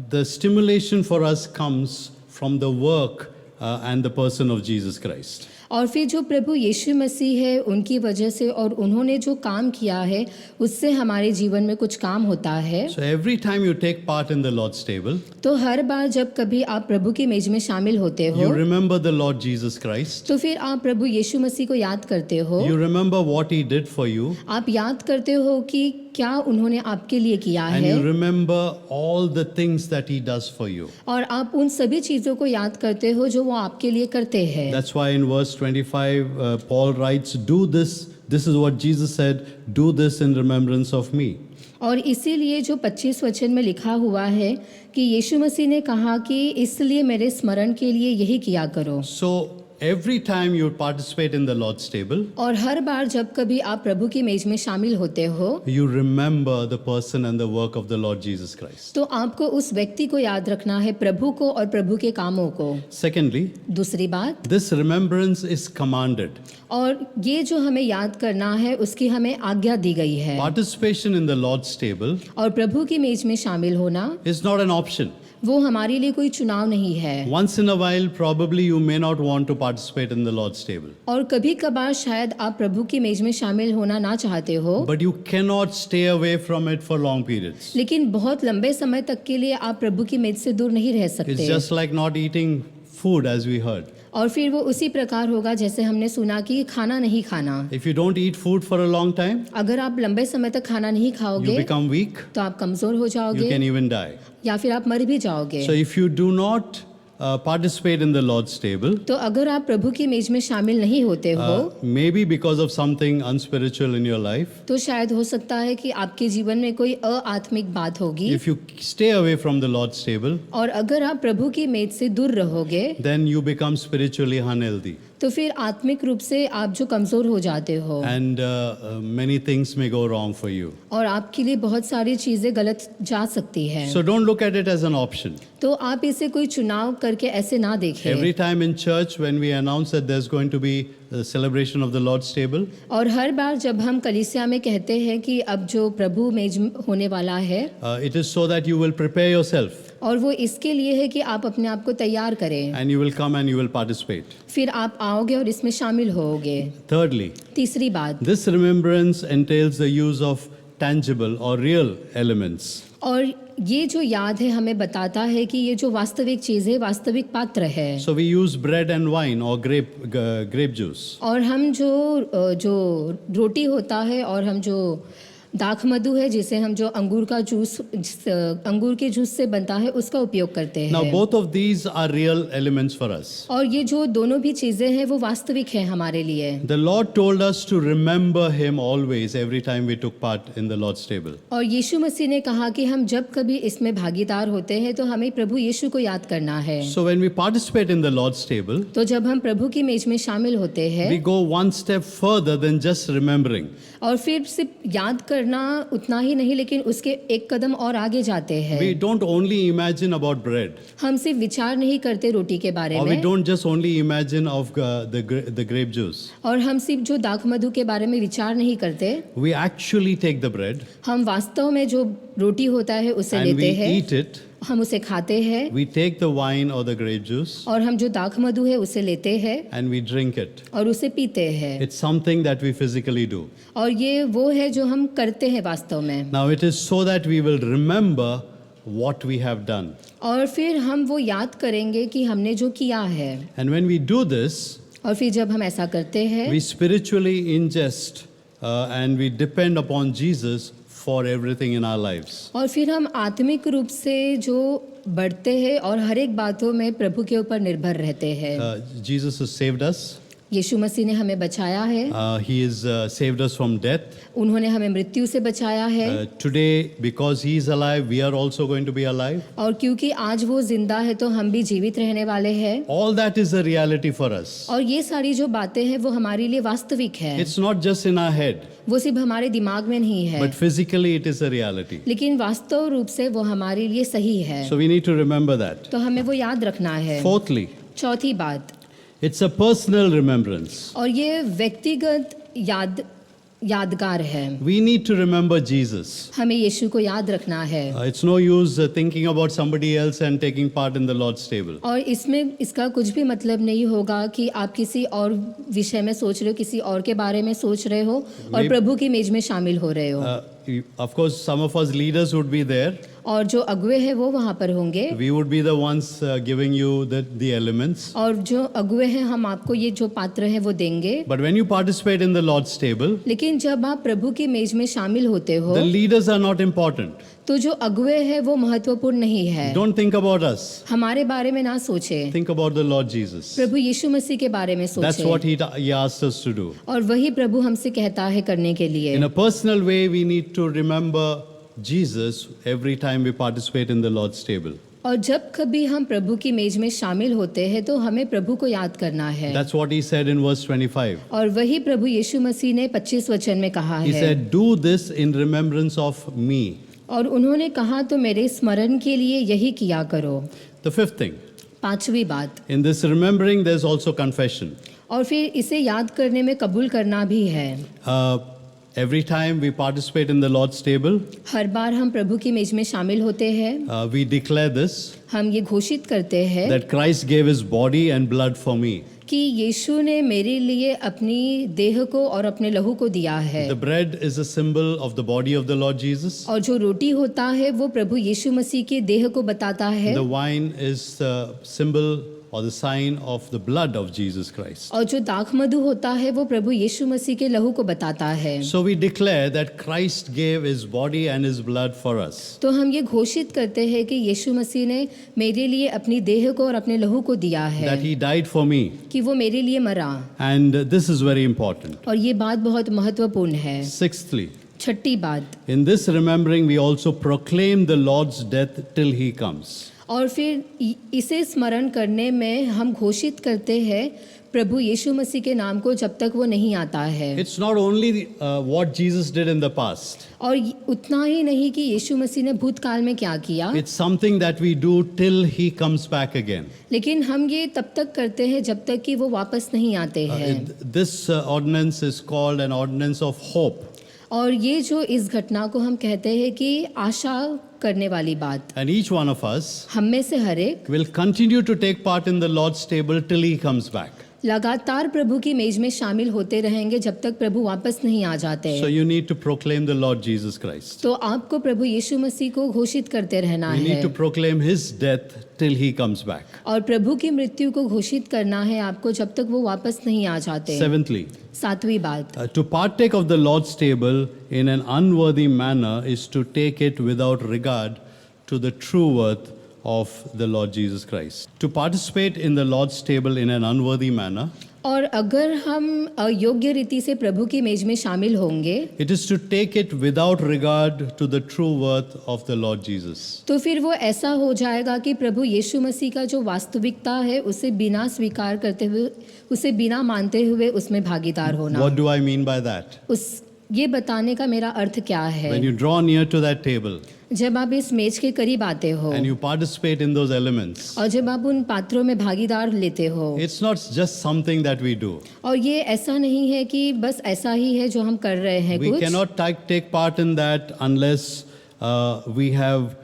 the stimulation for us comes from the work and the person of Jesus Christ. और फिर जो प्रभु यीशु मसीह है उनकी वजह से और उन्होंने जो काम किया है उससे हमारे जीवन में कुछ काम होता है। So every time you take part in the Lord's table, तो हर बार जब कभी आप प्रभु की मेज में शामिल होते हो, you remember the Lord Jesus Christ. तो फिर आप प्रभु यीशु मसीह को याद करते हो। You remember what He did for you, आप याद करते हो कि क्या उन्होंने आपके लिए किया and है, you remember all the things that He does for you. और आप उन सभी चीज़ों को याद करते हो जो वो आपके लिए करते हैं। That's why in verse 25, Paul writes, "Do this. This is what Jesus said. Do this in remembrance of me." और इसीलिए जो 25 वचन में लिखा हुआ है कि यीशु मसीह ने कहा कि इसलिए मेरे स्मरण के लिए यही किया करो। So every time you participate in the Lord's table, और हर बार जब कभी आप प्रभु की मेज में शामिल होते हो, you remember the person and the work of the Lord Jesus Christ. तो आपको उस व्यक्ति को याद रखना है, प्रभु को और प्रभु के कामों को। Secondly, दूसरी बात, this remembrance is commanded. और ये जो हमें याद करना है उसकी हमें आज्ञा दी गई है। Participation in the Lord's table और प्रभु की मेज में शामिल होना is not an option. वो हमारे लिए कोई चुनाव नहीं है। Once in a while, probably you may not want to participate in the Lord's table. और कभी कभार शायद आप प्रभु की मेज में शामिल होना ना चाहते हो, But you cannot stay away from it for long periods. लेकिन बहुत लंबे समय तक के लिए आप प्रभु की मेज से दूर नहीं रह It's सकते। just like not eating food, as we heard. और फिर वो उसी प्रकार होगा जैसे हमने सुना कि खाना नहीं खाना। If you don't eat food for a long time, अगर आप लंबे समय तक खाना नहीं you खाओगे become weak, तो आप कमजोर हो you जाओगे can even die. या फिर आप मर भी जाओगे। So if you do not participate in the Lord's table, तो अगर आप प्रभु की मेज में शामिल नहीं होते हो, maybe because of something unspiritual in your life, तो शायद हो सकता है कि आपके जीवन में कोई अआत्मिक बात होगी। if you stay away from the Lord's table, और अगर आप प्रभु की मेज से दूर रहोगे, then you become spiritually unhealthy. तो फिर आत्मिक रूप से आप जो कमजोर हो जाते हो, And many things may go wrong for you. और आपके लिए बहुत सारी चीजें गलत जा सकती है। So don't look at it as an option. तो आप इसे कोई चुनाव करके ऐसे ना देखें। Every time in church, when we announce that there's going to be a celebration of the Lord's table, और हर बार जब हम कलीसिया में कहते हैं कि अब जो प्रभु मेज होने वाला है, it is so that you will prepare yourself और वो इसके लिए है कि आप अपने आप को तैयार करें, and you will come and you will participate. फिर आप आओगे और इसमें शामिल होगे। Thirdly, तीसरी बात, this remembrance entails the use of tangible or real elements. और ये जो याद है हमें बताता है कि ये जो वास्तविक चीज़ है, वास्तविक पात्र है। So we use bread and wine or grape juice. और हम जो रोटी होता है और हम जो दाख मधु है जिसे हम जो अंगूर के जूस से बनता है उसका उपयोग करते हैं। Now both of these are real elements for us. और ये जो दोनों भी चीज़ें हैं वो वास्तविक है हमारे लिए। The Lord told us to remember Him always every time we took part in the Lord's table. और यीशु मसीह ने कहा कि हम जब कभी इसमें भागीदार होते हैं तो हमें प्रभु यीशु को याद करना है। So when we participate in the Lord's table, तो जब हम प्रभु की मेज में शामिल होते हैं, we go one step further than just remembering. और फिर सिर्फ याद करना उतना ही नहीं लेकिन उसके एक कदम और आगे जाते हैं। We don't only imagine about bread, हम सिर्फ विचार नहीं करते रोटी के बारे or we में, don't just only imagine of the grape juice. और हम सिर्फ जो दाख मधु के बारे में विचार नहीं करते, We actually take the bread हम वास्तव में जो रोटी होता है उसे and we लेते हैं, eat it. हम उसे खाते हैं, We take the wine or the grape juice और हम जो दाख मधु है उसे लेते हैं and we drink it. और उसे पीते हैं। It's something that we physically do. और ये वो है जो हम करते हैं वास्तव में। Now it is so that we will remember what we have done. और फिर हम वो याद करेंगे कि हमने जो किया है। And when we do this, और फिर जब हम ऐसा करते हैं we spiritually ingest and we depend upon Jesus for everything in our lives. और फिर हम आत्मिक रूप से जो बढ़ते हैं और हर एक बातों में प्रभु के ऊपर निर्भर रहते हैं। Jesus has saved us. यीशु मसीह ने हमें बचाया है, He has saved us from death. उन्होंने हमें मृत्यु से बचाया है। Today, because He is alive, we are also going to be alive. और क्योंकि आज वो जिंदा है तो हम भी जीवित रहने वाले हैं। All that is a reality for us. और ये सारी जो बातें हैं वो हमारे लिए वास्तविक है। It's not just in our head, वो सिर्फ हमारे दिमाग में नहीं है, but physically it is a reality. लेकिन वास्तव रूप से वो हमारे लिए सही है। So we need to remember that. तो हमें वो याद रखना है। Fourthly, चौथी बात, it's a personal remembrance. और ये व्यक्तिगत यादगार है। We need to remember Jesus. हमें यीशु को याद रखना है। It's no use thinking about somebody else and taking part in the Lord's table. और इसमें इसका कुछ भी मतलब नहीं होगा कि आप किसी और विषय में सोच रहे हो, किसी और के बारे में सोच रहे हो और प्रभु की मेज में शामिल हो रहे हो। Of course, some of us leaders would be there. और जो अगुए हैं वो वहाँ पर होंगे, We would be the ones giving you the elements. और जो अगुए हैं हम आपको ये जो पात्र हैं वो देंगे। But when you participate in the Lord's table, लेकिन जब आप प्रभु की मेज में शामिल होते हो the leaders are not important. तो जो अगुए हैं वो महत्वपूर्ण नहीं है। Don't think about us. हमारे बारे में ना सोचे, Think about the Lord Jesus. प्रभु यीशु मसीह के बारे में That's what सोचे। he asked us to do. और वही प्रभु हमसे कहता है करने के लिए। In a personal way, we need to remember Jesus every time we participate in the Lord's table. और जब कभी हम प्रभु की मेज में शामिल होते हैं तो हमें प्रभु को याद करना है। That's what he said in verse 25. और वही प्रभु यीशु मसीह ने 25 वचन में कहा He है। said, "Do this in remembrance of me." और उन्होंने कहा तो मेरे स्मरण के लिए यही किया करो। The fifth thing, पांचवी बात, in this remembering, there's also confession. और फिर इसे याद करने में कबूल करना भी है। Every time we participate in the Lord's table, हर बार हम प्रभु की मेज में शामिल होते हैं, we declare this, हम ये घोषित करते हैं that Christ gave his body and blood for me. कि यीशु ने मेरे लिए अपनी देह को और अपने लहू को दिया है। The bread is a symbol of the body of the Lord Jesus. और जो रोटी होता है वो प्रभु यीशु मसीह के देह को बताता है। The wine is the symbol or the sign of the blood of Jesus Christ. और जो दाख मधु होता है वो प्रभु यीशु मसीह के लहू को बताता है। So we declare that Christ gave his body and his blood for us. तो हम ये घोषित करते हैं कि यीशु मसीह ने मेरे लिए अपनी देह को और अपने लहू को दिया है, That he died for me. कि वो मेरे लिए मरा। And this is very important. और ये बात बहुत महत्वपूर्ण है। Sixthly, छठी बात, in this remembering we also proclaim the Lord's death till he comes. और फिर इसे स्मरण करने में हम घोषित करते हैं प्रभु यीशु मसीह के नाम को जब तक वो नहीं आता है। It's not only what Jesus did in the past. और उतना ही नहीं कि यीशु मसीह ने भूतकाल में क्या किया, It's something that we do till he comes back again. लेकिन हम ये तब तक करते हैं जब तक कि वो वापस नहीं आते हैं। This ordinance is called an ordinance of hope. और ये जो इस घटना को हम कहते हैं कि आशा करने वाली बात, And each one of us हम में से हर एक will continue to take part in the Lord's table till he comes back. लगातार प्रभु की मेज में शामिल होते रहेंगे जब तक प्रभु वापस नहीं आ जाते। So you need to proclaim the Lord Jesus Christ. तो आपको प्रभु यीशु मसीह को घोषित करते रहना You है need to proclaim his death till he comes back. और प्रभु की मृत्यु को घोषित करना है आपको जब तक वो वापस नहीं आ जाते। Seventhly, सातवीं बात, to partake of the Lord's table in an unworthy manner is to take it without regard to the true worth of the Lord Jesus Christ. To participate in the Lord's table in an unworthy manner, और अगर हम अयोग्य रीति से प्रभु की मेज में शामिल होंगे it is to take it without regard to the true worth of the Lord Jesus. तो फिर वो ऐसा हो जाएगा कि प्रभु यीशु मसीह का जो वास्तविकता है उसे बिना स्वीकार करते हुए, उसे बिना मानते हुए उसमें भागीदार होना। What do I mean by that? ये बताने का मेरा अर्थ क्या है? When you draw near to that table जब आप इस मेज के करीब आते हो and you participate in those elements, और जब आप उन पात्रों में भागीदार लेते हो, it's not just something that we do. और ये ऐसा नहीं है कि बस ऐसा ही है जो हम कर रहे हैं We कुछ, cannot take part in that unless we have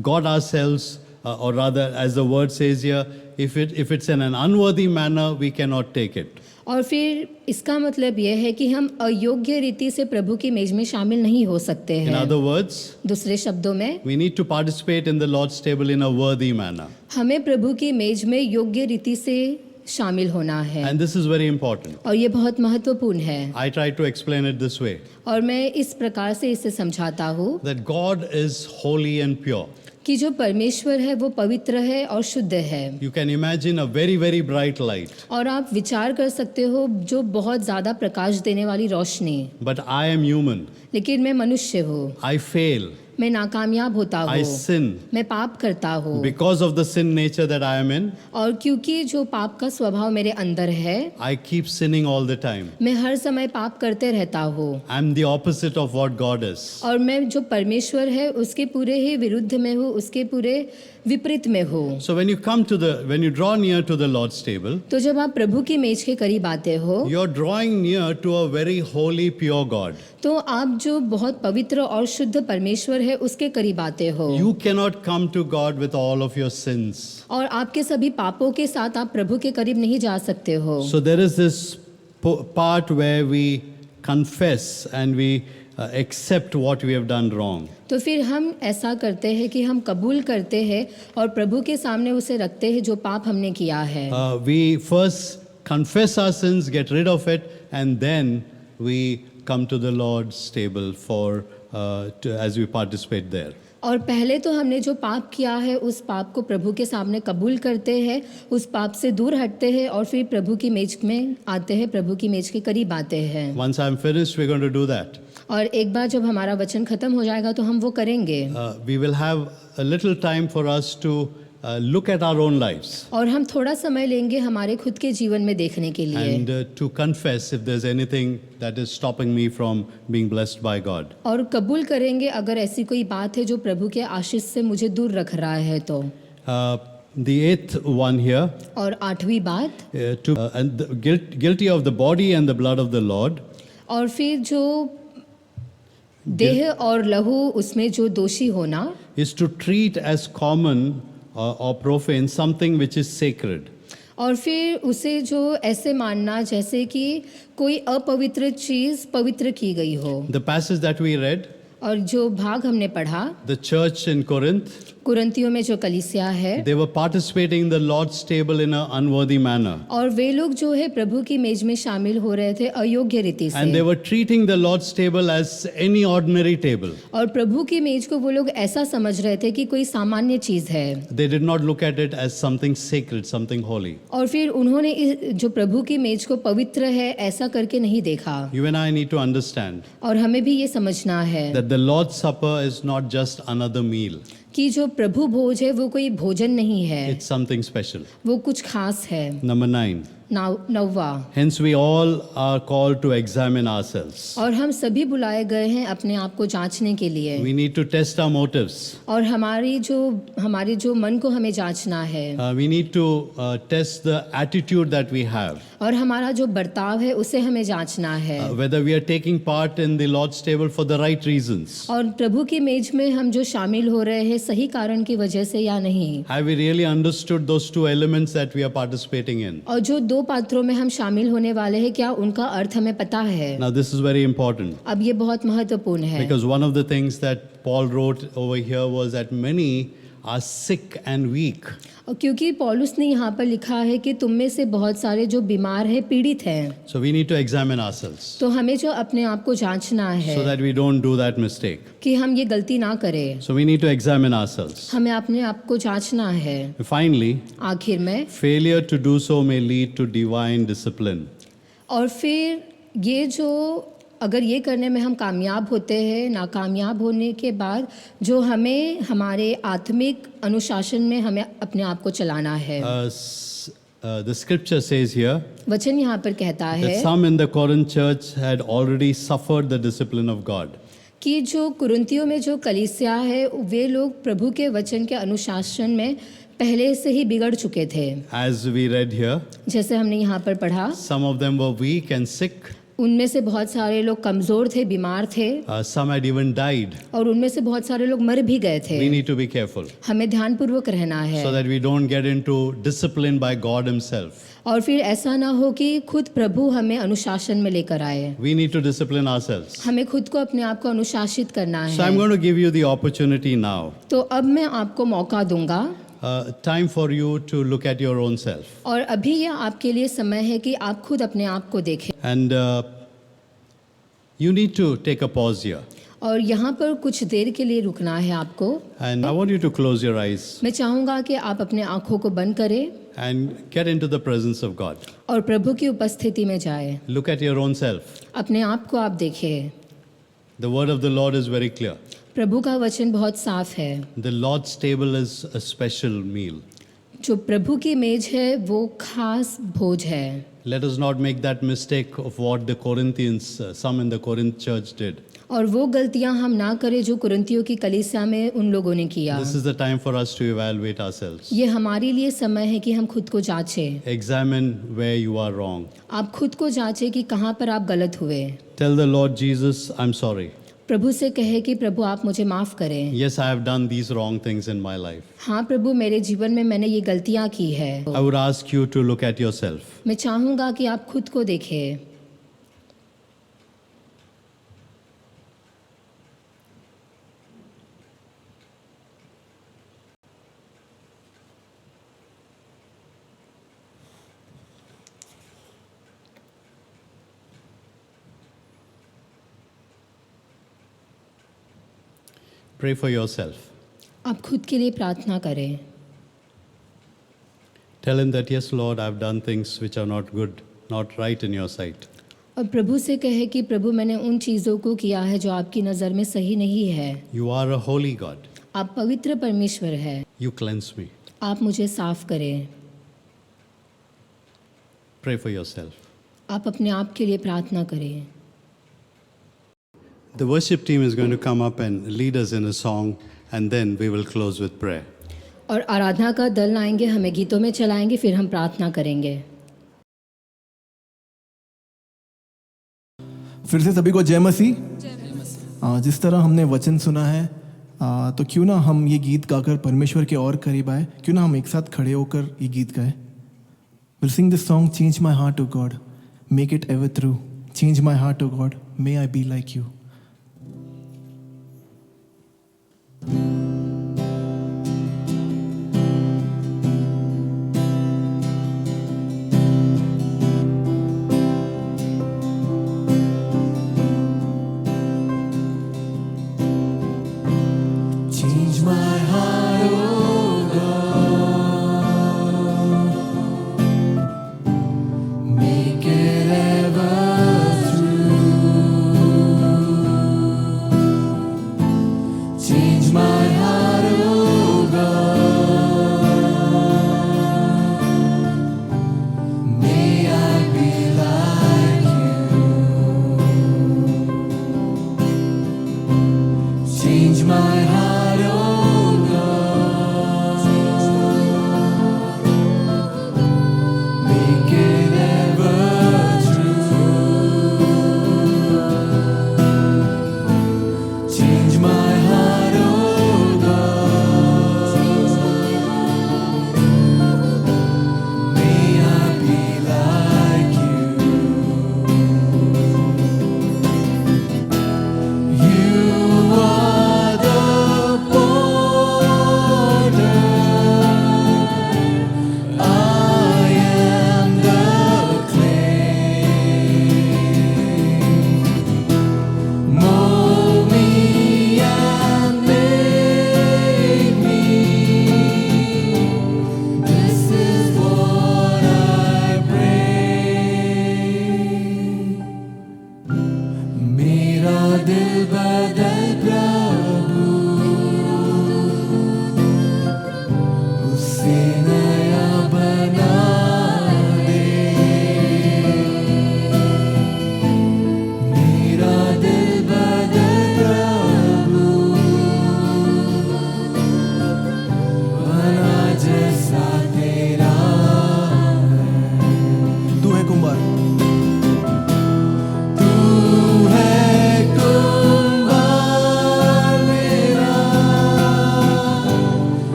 got ourselves or rather, as the word says here, if it's in an unworthy manner, we cannot take it. और फिर इसका मतलब यह है कि हम अयोग्य रीति से प्रभु की मेज में शामिल नहीं हो सकते In हैं। other words, दूसरे शब्दों में we need to participate in the Lord's table in a worthy manner. हमें प्रभु की मेज में योग्य रीति से शामिल होना है, And this is very important. और ये बहुत महत्वपूर्ण है। I try to explain it this way, और मैं इस प्रकार से इसे समझाता हूँ that God is holy and pure. कि जो परमेश्वर है वो पवित्र है और शुद्ध है। You can imagine a very, very bright light, और आप विचार कर सकते हो जो बहुत ज़्यादा प्रकाश देने वाली रोशनी, but I am human. लेकिन मैं मनुष्य हूँ, I fail. मैं नाकामयाब होता I हूँ, sin. मैं पाप करता हूँ। Because of the sin nature that I am in, और क्योंकि जो पाप का स्वभाव मेरे अंदर है, I keep sinning all the time. मैं हर समय पाप करते रहता हूँ। I'm the opposite of what God is. और मैं जो परमेश्वर है उसके पूरे ही विरुद्ध में हूँ, उसके पूरे विपरीत में हूँ। So when you draw near to the Lord's table, तो जब आप प्रभु की मेज के करीब आते हो you're drawing near to a very holy, pure God. तो आप जो बहुत पवित्र और शुद्ध परमेश्वर है उसके करीब आते हो। You cannot come to God with all of your sins. और आपके सभी पापों के साथ आप प्रभु के करीब नहीं जा सकते हो। So there is this part where we confess and we accept what we have done wrong. तो फिर हम ऐसा करते हैं कि हम कबूल करते हैं और प्रभु के सामने उसे रखते हैं जो पाप हमने किया है। We first confess our sins, get rid of it, and then we come to the Lord's table as we participate there. और पहले तो हमने जो पाप किया है उस पाप को प्रभु के सामने कबूल करते हैं, उस पाप से दूर हटते हैं और फिर प्रभु की मेज में आते हैं, प्रभु की मेज के करीब आते हैं। Once I'm finished, we're going to do that. और एक बार जब हमारा वचन खत्म हो जाएगा तो हम वो करेंगे। We will have a little time for us to look at our own lives और हम थोड़ा समय लेंगे हमारे खुद के जीवन में देखने के लिए and to confess if there's anything that is stopping me from being blessed by God. और कबूल करेंगे अगर ऐसी कोई बात है जो प्रभु के आशीष से मुझे दूर रख रहा है तो। The eighth one here, और आठवीं बात, and guilty of the body and the blood of the Lord, और फिर जो देह और लहू उसमें जो दोषी होना, is to treat as common or profane something which is sacred. और फिर उसे जो ऐसे मानना जैसे कि कोई अपवित्र चीज़ पवित्र की गई हो। The passage that we read, और जो भाग हमने पढ़ा, the church in Corinth, कुरिन्थियों में जो कलीसिया है, they were participating in the Lord's table in an unworthy manner. और वे लोग जो है प्रभु की मेज में शामिल हो रहे थे अयोग्य रीति And they से, were treating the Lord's table as any ordinary table. और प्रभु की मेज को वो लोग ऐसा समझ रहे थे कि कोई सामान्य चीज़ है। They did not look at it as something sacred, something holy. और फिर उन्होंने जो प्रभु की मेज को पवित्र है ऐसा करके नहीं देखा। You and I need to understand और हमें भी ये समझना है that the Lord's Supper is not just another meal. कि जो प्रभु भोज है वो कोई भोजन नहीं है, It's something special. वो कुछ खास है। Number 9. नौवा, Hence we all are called to examine ourselves. और हम सभी बुलाए गए हैं अपने आप को जांचने के लिए, We need to test our motives. और हमारे जो मन को हमें जांचना है, We need to test the attitude that we have. और हमारा जो बर्ताव है उसे हमें जांचना है, Whether we are taking part in the Lord's table for the right reasons. और प्रभु की मेज में हम जो शामिल हो रहे हैं सही कारण की वजह से या नहीं, Have we really understood those two elements that we are participating in? और जो दो पात्रों में हम शामिल होने वाले हैं क्या उनका अर्थ हमें पता है। Now this is very important अब ये बहुत महत्वपूर्ण है, because one of the things that Paul wrote over here was that many are sick and weak. और क्योंकि पौलुस ने यहाँ पर लिखा है कि तुम में से बहुत सारे जो बीमार हैं, पीड़ित हैं, So we need to examine ourselves तो हमें जो अपने आप को जांचना है so that we don't do that mistake. कि हम ये गलती ना करें। So we need to examine ourselves. हमें अपने आप को जांचना है। Finally, आखिर में, failure to do so may lead to divine discipline. और फिर ये जो अगर ये करने में हम कामयाब होते हैं, नाकामयाब होने के बाद जो हमें हमारे आत्मिक अनुशासन में हमें अपने आप को चलाना है। The scripture says here वचन यहाँ पर कहता that है some in the Corinth church had already suffered the discipline of God. कि जो कुरिन्थियों में जो कलीसिया है वे लोग प्रभु के वचन के अनुशासन में पहले से ही बिगड़ चुके थे। As we read here, जैसे हमने यहाँ पर पढ़ा, some of them were weak and sick. उनमें से बहुत सारे लोग कमज़ोर थे, बीमार थे, some had even died. और उनमें से बहुत सारे लोग मर भी गए थे। We need to be careful हमें ध्यानपूर्वक रहना है, so that we don't get into discipline by God Himself. और फिर ऐसा ना हो कि खुद प्रभु हमें अनुशासन में लेकर आए। We need to discipline ourselves. हमें खुद को अपने आप को अनुशासित करना So I'm है। going to give you the opportunity now. तो अब मैं आपको मौका दूंगा, Time for you to look at your own self. और अभी यह आपके लिए समय है कि आप खुद अपने आप को देखें। And you need to take a pause here. और यहाँ पर कुछ देर के लिए रुकना है आपको। And I want you to close your eyes मैं चाहूँगा कि आप अपने आँखों को बंद करें and get into the presence of God. और प्रभु की उपस्थिति में जाए। Look at your own self. अपने आप को आप देखें। The word of the Lord is very clear. प्रभु का वचन बहुत साफ है। The Lord's table is a special meal. जो प्रभु की मेज है वो खास भोज है। Let us not make that mistake of what the Corinthians, some in the Corinth church did. और वो गलतियां हम ना करें जो कुरिन्थियों की कलीसिया में उन लोगों ने किया। This is the time for us to evaluate ourselves. ये हमारे लिए समय है कि हम खुद को जांचें। Examine where you are wrong. आप खुद को जांचें कि कहाँ पर आप गलत हुए। Tell the Lord Jesus, I'm sorry. प्रभु से कहे कि प्रभु आप मुझे माफ़ करें। Yes, I have done these wrong things in my life. हाँ प्रभु, मेरे जीवन में मैंने ये गलतियाँ की है। I would ask you to look at yourself. मैं चाहूँगा कि आप खुद को देखें। Pray for yourself. आप खुद के लिए प्रार्थना करें। Tell Him that, yes, Lord, I've done things which are not good, not right in your sight. और प्रभु से कहे कि प्रभु मैंने उन चीज़ों को किया है जो आपकी नज़र में सही नहीं है। You are a holy God. आप पवित्र परमेश्वर है। You cleanse me. आप मुझे साफ करें। Pray for yourself. आप अपने आप के लिए प्रार्थना करें। The worship team is going to come up and lead us in a song, and then we will close with prayer. और आराधना का दल आएंगे, हमें गीतों में चलाएंगे, फिर हम प्रार्थना करेंगे। फिर से सभी को जय मसीह। जिस तरह हमने वचन सुना है, तो क्यों ना हम ये गीत गाकर परमेश्वर के और करीब आए। क्यों ना हम एक साथ खड़े होकर ये गीत गाए। We'll sing this song, Change my heart, O God, make it ever true. Change my heart, O God, may I be like you. Change my heart, oh God, make it ever true. Change my heart, oh God, may I be like you. Change my heart. Change my heart, oh God.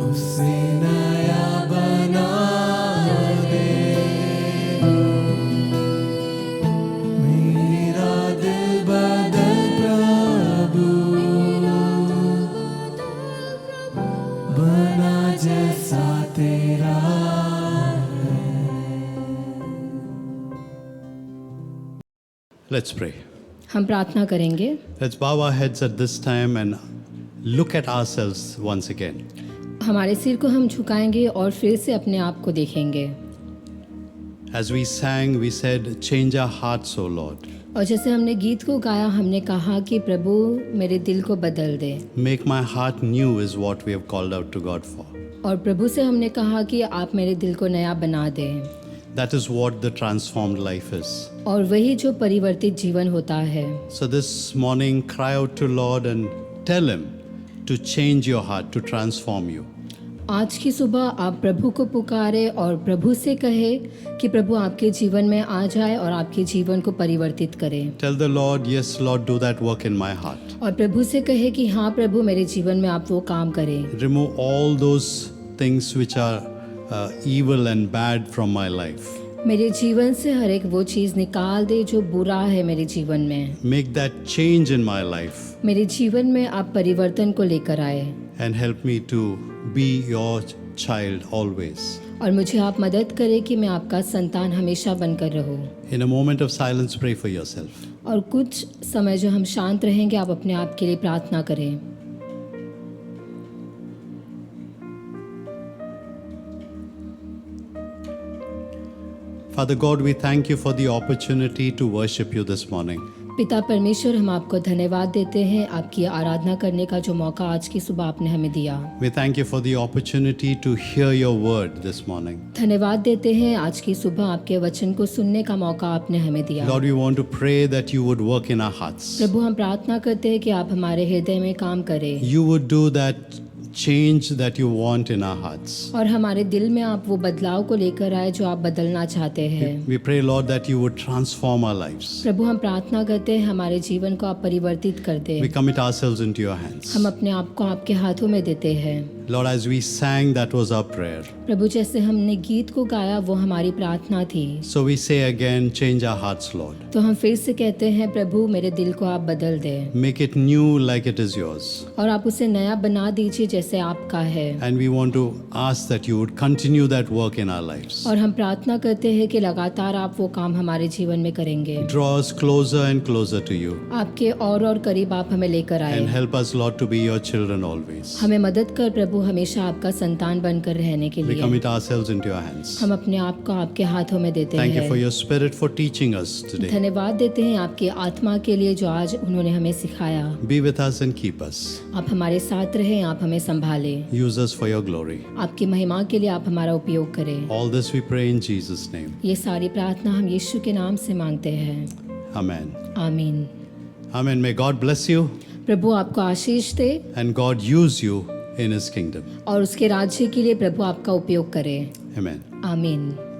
उसे नया बना दे। मेरा दिल बदल प्रभु, बना जैसा तेरा। Let's pray. हम प्रार्थना करेंगे। Let's bow our heads at this time and look at ourselves once again. हमारे सिर को हम झुकाएंगे और फिर से अपने आप को देखेंगे। As we sang, we said, change our hearts, O Lord. और जैसे हमने गीत को गाया, हमने कहा कि प्रभु मेरे दिल को बदल दे। Make my heart new is what we have called out to God for. और प्रभु से हमने कहा कि आप मेरे दिल को नया बना दें। That is what the transformed life is. और वही जो परिवर्तित जीवन होता है। So this morning, cry out to Lord and tell Him to change your heart, to transform you. आज की सुबह आप प्रभु को पुकारे और प्रभु से कहे कि प्रभु आपके जीवन में आ जाए और आपके जीवन को परिवर्तित करे। Tell the Lord, yes, Lord, do that work in my heart. और प्रभु से कहे कि हाँ प्रभु मेरे जीवन में आप वो काम करें। Remove all those things which are evil and bad from my life. मेरे जीवन से हर एक वो चीज़ निकाल दे जो बुरा है मेरे जीवन में। Make that change in my life मेरे जीवन में आप परिवर्तन को लेकर आए and help me to be your child always. और मुझे आप मदद करें कि मैं आपका संतान हमेशा बनकर रहूं। In a moment of silence, pray for yourself. और कुछ समय जो हम शांत रहेंगे, आप अपने आप के लिए प्रार्थना करें। Father God, we thank you for the opportunity to worship you this morning. पिता परमेश्वर, हम आपको धन्यवाद देते हैं आपकी आराधना करने का जो मौका आज की सुबह आपने हमें दिया। We thank you for the opportunity to hear your word this morning. धन्यवाद देते हैं आज की सुबह आपके वचन को सुनने का मौका आपने हमें दिया। Lord, we want to pray that you would work in our hearts. प्रभु, हम प्रार्थना करते हैं कि आप हमारे हृदय में काम करें You would do that change that you want in our hearts. और हमारे दिल में आप वो बदलाव को लेकर आए जो आप बदलना चाहते हैं। We pray, Lord, that you would transform our lives. प्रभु, हम प्रार्थना करते हैं हमारे जीवन को आप परिवर्तित कर दें। We commit ourselves into your hands. हम अपने आप को आपके हाथों में देते हैं। Lord, as we sang, that was our prayer. प्रभु, जैसे हमने गीत को गाया वो हमारी प्रार्थना थी। So we say again, change our hearts, Lord. तो हम फिर से कहते हैं प्रभु मेरे दिल को आप बदल दें Make it new like it is yours. और आप उसे नया बना दीजिए जैसे आपका है। And we want to ask that you would continue that work in our lives. और हम प्रार्थना करते हैं कि लगातार आप वो काम हमारे जीवन में करेंगे। Draw us closer and closer to you. आपके और करीब आप हमें लेकर आए। And help us, Lord, to be your children always. हमें मदद कर प्रभु हमेशा आपका संतान बनकर रहने के We लिए। commit ourselves into your hands. हम अपने आप को आपके हाथों में देते Thank you for हैं। your spirit for teaching us today. धन्यवाद देते हैं आपकी आत्मा के लिए जो आज उन्होंने हमें सिखाया। Be with us and keep us. आप हमारे साथ रहें, आप हमें संभालें। Use us for your glory. आपकी महिमा के लिए आप हमारा उपयोग करें। All this we pray in Jesus' name. ये सारी प्रार्थना हम यीशु के नाम से मांगते हैं। Amen. आमीन। Amen. May God bless you प्रभु आपको आशीष दे and God use you in His kingdom. और उसके राज्य के लिए प्रभु आपका उपयोग करे। Amen. आमीन।